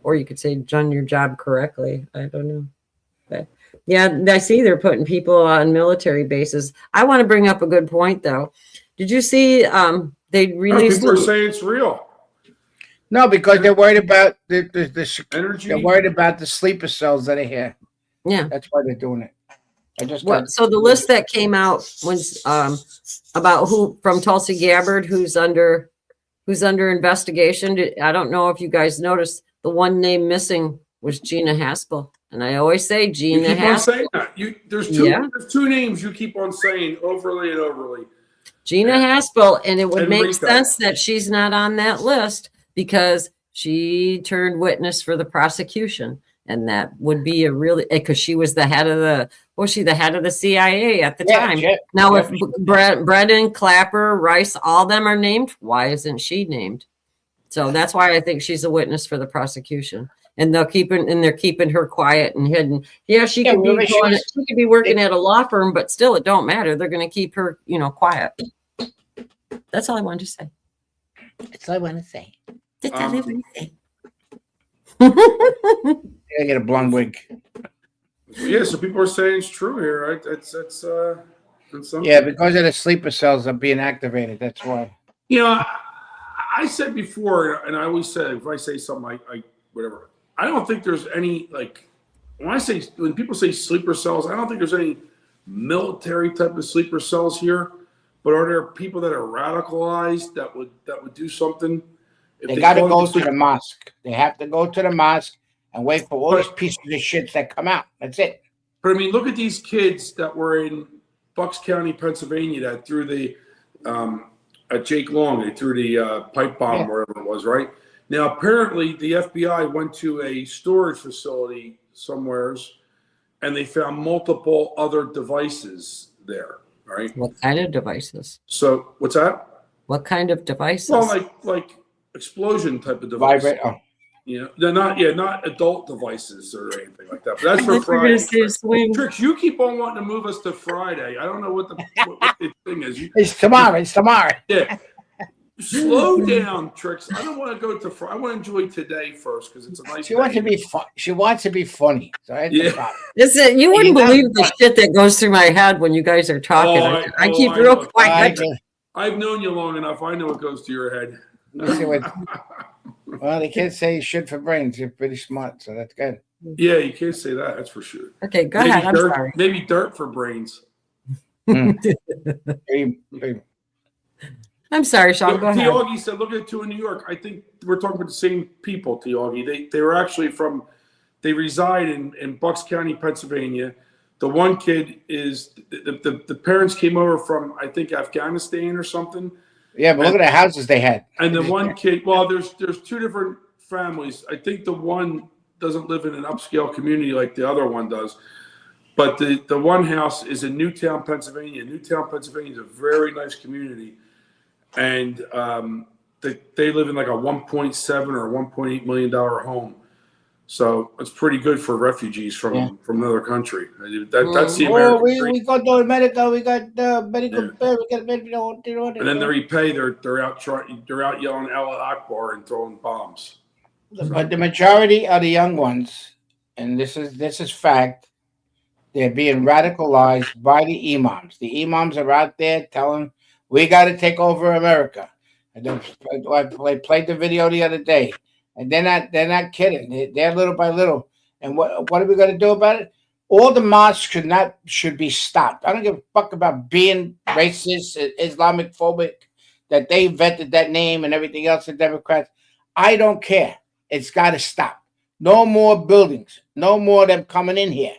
Or you could say done your job correctly. I don't know. But yeah, I see they're putting people on military bases. I want to bring up a good point though. Did you see they released People are saying it's real. No, because they're worried about the energy. They're worried about the sleeper cells that are here. Yeah, that's why they're doing it. I just so the list that came out was about who from Tulsi Gabbard who's under investigation. I don't know if you guys noticed the one name missing was Gina Haspel. And I always say Gina You keep Haspel. on saying that. There's two names you keep on saying overly and overly. Gina Haspel, and it would And make Rico. sense that she's not on that list because she turned witness for the prosecution. And that would be a really, because she was the head of the CIA at the time. Now, if Brennan, Clapper, Rice, all them are named, why isn't she named? So that's why I think she's a witness for the prosecution. And they're keeping her quiet and hidden. Yeah, she could be working at a law firm, but still, it don't matter. They're going to keep her, quiet. That's all I wanted to say. That's all I want to say. That's all I want to say. I get a blonde wig. Yeah, so people are saying it's true here, right? That's Yeah, because of the sleeper cells are being activated. That's why. You know, I said before, and I always said, if I say something, I whatever. I don't think there's any like when people say sleeper cells, I don't think there's any military type of sleeper cells here. But are there people that are radicalized that would do something? If They got to call it go to sleep- the mosque. They have to go to the mosque and wait for all But- these pieces of shit that come out. That's it. But I mean, look at these kids that were in Bucks County, Pennsylvania, that threw the at Jake Long. They threw the pipe bomb, wherever it was. Right now, apparently, the FBI went to a storage facility somewheres, and they found multiple other devices there. Right? What kind of devices? So, what's that? What kind of devices? Well, like explosion type of device. Vibrate. Oh. You know, they're not adult devices or anything like that. But that's I for thought you were gonna Friday. say swing. Tricks, you keep on wanting to move us to Friday. I don't know what the thing is. It's tomorrow. It's tomorrow. Yeah. Slow down, Tricks. I don't want to go to Friday. I want to enjoy today first because it's a nice She wants day. to be fun. She wants to be funny. So that's the problem. Listen, you wouldn't You're not believe the funny. shit that goes through my head when you guys are talking. I keep I real know. quiet. I've known you long enough. I know what goes to your head. Let's see what- well, the kids say you should for brains. You're pretty smart, so that's good. Yeah, you can't say that. That's for sure. Okay, go Maybe ahead. I'm dirt, sorry. Maybe dirt for brains. I'm sorry, Sean. Go ahead. Tiagi said, look at two in New York. I think we're talking about the same people, Tiagi. They were actually they reside in Bucks County, Pennsylvania. The one kid is, the parents came over from, I think, Afghanistan or something. Yeah, but look at the houses they had. And the one kid, well, there's two different families. I think the one doesn't live in an upscale community like the other one does. But the one house is in Newtown, Pennsylvania. Newtown, Pennsylvania is a very nice community. And they live in like a $1.7 or $1.8 million home. So it's pretty good for refugees from another country. That's the American dream. We go to America. We got medical care. We got medical. And then they repay. They're out yelling Allah Akbar and throwing bombs. But the majority of the young ones, and this is fact, they're being radicalized by the imams. The imams are out there telling, we got to take over America. And I played the video the other day, and they're not kidding. They're little by little. And what are we going to do about it? All the mosques should be stopped. I don't give a fuck about being racist, Islamic phobic, that they invented that name and everything else. The Democrats, I don't care. It's got to stop. No more buildings. No more of them coming in here.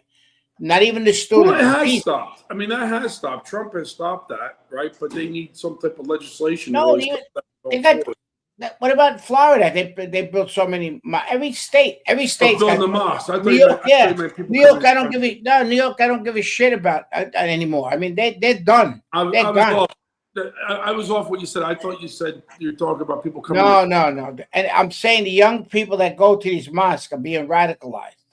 Not even the students. Well, it has stopped. I mean, that has stopped. Trump has stopped that, right? But they need some type of legislation. No, they got. What about Florida? They built so many. Every state. Building the mosques. New York, New York. I don't give a shit about anymore. I mean, they're done. They're done. I was off what you said. I thought you said you're talking about people coming. No. And I'm saying the young people that go to these mosques are being radicalized.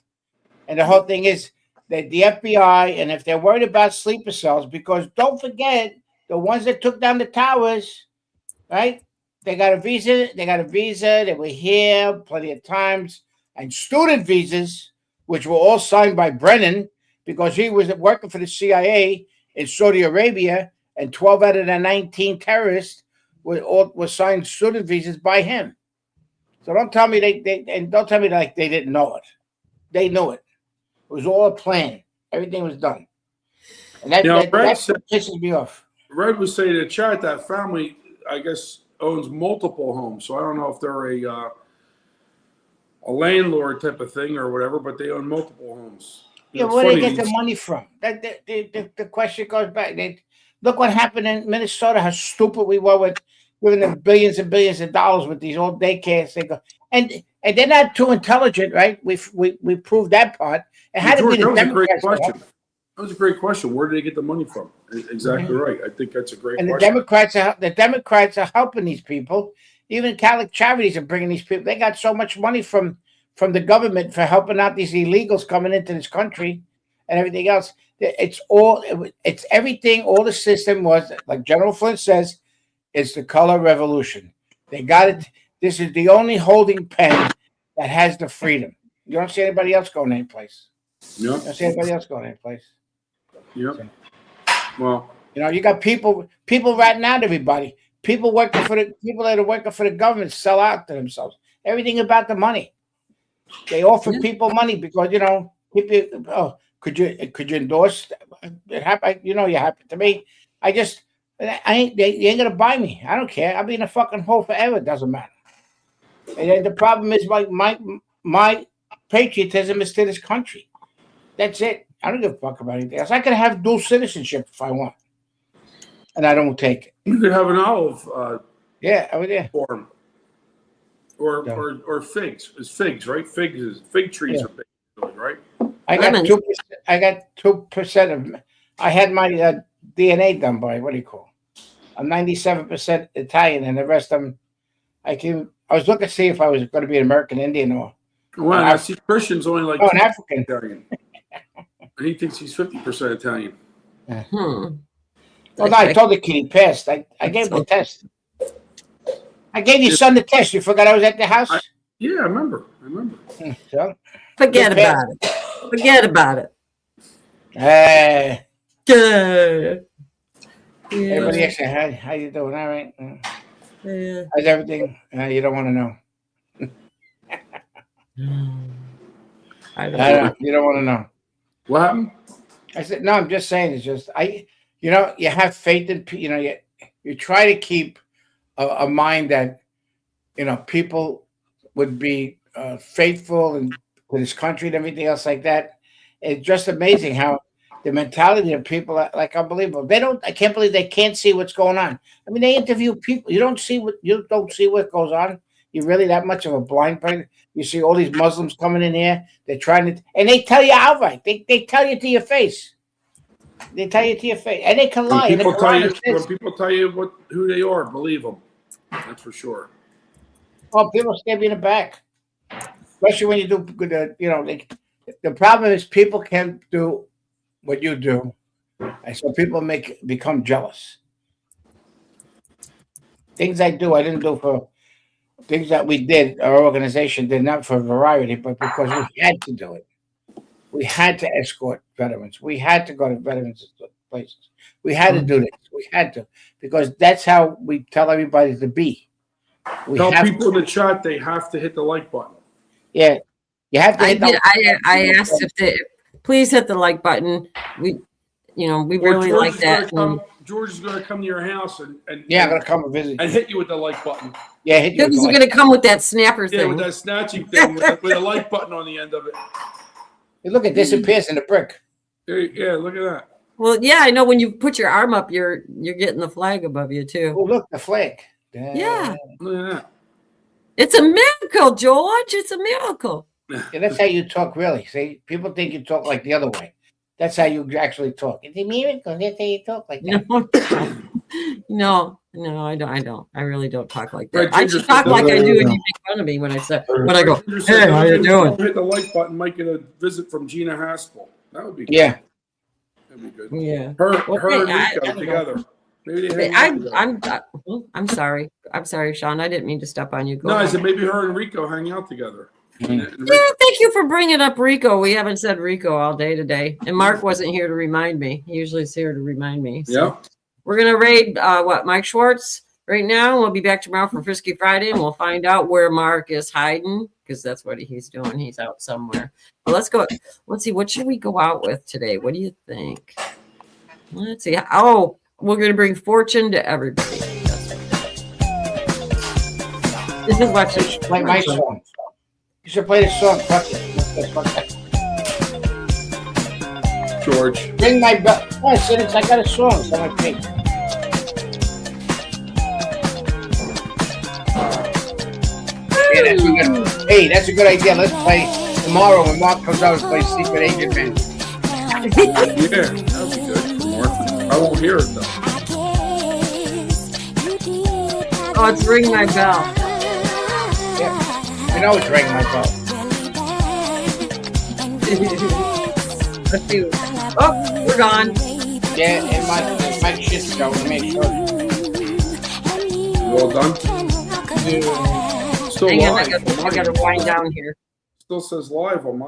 And the whole thing is that the FBI, and if they're worried about sleeper cells, because don't forget the ones that took down the towers, right? They got a visa. They were here plenty of times, and student visas, which were all signed by Brennan because he was working for the CIA in Saudi Arabia. And 12 out of the 19 terrorists were signed student visas by him. So don't tell me don't tell me like they didn't know it. They knew it. It was all a plan. Everything was done. And that's what pisses me off. Red was saying in the chat that family, I guess, owns multiple homes. So I don't know if they're a landlord type of thing or whatever, but they own multiple homes. Yeah, where do they get the money from? The question goes back. Look what happened in Minnesota, how stupid we were with giving them billions and billions of dollars with these old daycares. And they're not too intelligent, right? We proved that part. It had to be the Democrats. That was a great question. Where did they get the money from? Exactly right. I think that's a great question. And the Democrats are helping these people. Even Catholic charities are bringing these people. They got so much money from the government for helping out these illegals coming into this country and everything else. It's everything. All the system was, like General Flynn says, it's the color revolution. They got it. This is the only holding pen that has the freedom. You don't see anybody else going anyplace. Yep. You don't see anybody else going anyplace. Yep. Well, you got people ratting out everybody. people that are working for the government sell out to themselves. Everything about the money. They offer people money because people. Oh, could you endorse? It happened. You happened to me. You ain't gonna buy me. I don't care. I'll be in a fucking hole forever. It doesn't matter. And then the problem is my patriotism is to this country. That's it. I don't give a fuck about anything else. I could have dual citizenship if I want, and I don't take it. You could have an olive. Form. Or figs. It's figs, right? Fig trees are big, right? I got 2%. I got 2% of. I had my DNA done by what do you call? I'm 97% Italian, and the rest of them. I was looking to see if I was going to be an American Indian or. Well, I see Christian's only like an African Italian. And he thinks he's 50% Italian. Well, no, I told the kid he passed. I gave him the test. I gave your son the test. You forgot I was at the house? Yeah, I remember. So, Forget about it. Forget about it. Good. Everybody else, how you doing? All right. Yeah. How's everything? You don't want to know. I don't know. You don't want to know. What happened? I said, no, I'm just saying. It's just, you have faith in, you try to keep a mind that, people would be faithful and to this country and everything else like that. It's just amazing how the mentality of people are like unbelievable. I can't believe they can't see what's going on. I mean, they interview people. You don't see what goes on. You're really that much of a blind person. You see all these Muslims coming in here. They're trying to, and they tell you outright. They tell you to your face. They tell you to your face, and they can lie. When people tell you who they are, believe them. That's for sure. Oh, people stab you in the back, especially when you do good. The problem is people can't do what you do, and so people become jealous. Things I do, I didn't do for. Things that we did, our organization did, not for variety, but because we had to do it. We had to escort veterans. We had to go to veterans places. We had to do this. We had to, because that's how we tell everybody to be. Tell people in the chat they have to hit the like button. Yeah, you have to. I asked if they please hit the like button. We really like that. George is going to come to your house and I'm going to come and visit and hit you with the like button. Yeah, hit you. He's going to come with that snapper thing. Yeah, with that snatching thing with a like button on the end of it. Hey, look, it disappears in the brick. Yeah, look at that. Well, yeah, I know when you put your arm up, you're getting the flag above you too. Oh, look, the flag. Yeah. Look at that. It's a miracle, George. It's a miracle. Yeah, that's how you talk, really. See, people think you talk like the other way. That's how you actually talk. It's a miracle. That's how you talk like that. No, I don't. I really don't talk like that. Right, I just talk like I do, and you make fun of me when I go, hey, how you doing? Hit the like button, might get a visit from Gina Haspel. That would be good. Yeah. That'd be good. Yeah. Her and Rico together. Maybe they hang out together. I'm sorry. I'm sorry, Sean. I didn't mean to step on you. Go I on. said maybe her and Rico hang out together. Yeah, thank you for bringing up Rico. We haven't said Rico all day today, and Mark wasn't here to remind me. He usually is here to remind me. So Yeah. We're gonna raid Mike Schwartz right now. We'll be back tomorrow for Frisky Friday, and we'll find out where Mark is hiding because that's what he's doing. He's out somewhere. But let's go. Let's see. What should we go out with today? What do you think? Let's see. Oh, we're gonna bring fortune to everybody. This is what you play my song. You should play this song. Fuck it. George. Ring my bell. Oh, I said I got a song. It's on my page. Yeah, that's a good idea. Let's play tomorrow when Mark comes out and play Secret Agent Man. Yeah, that'd be good. I won't hear it though. Oh, it's Ring My Bell. Yeah, I know it's Ring My Bell. Let's see. Oh, we're gone. Yeah, and my shit's going. Make sure. Well done. Yeah. Still Hang on, live. I gotta wind down here. Still says live on my.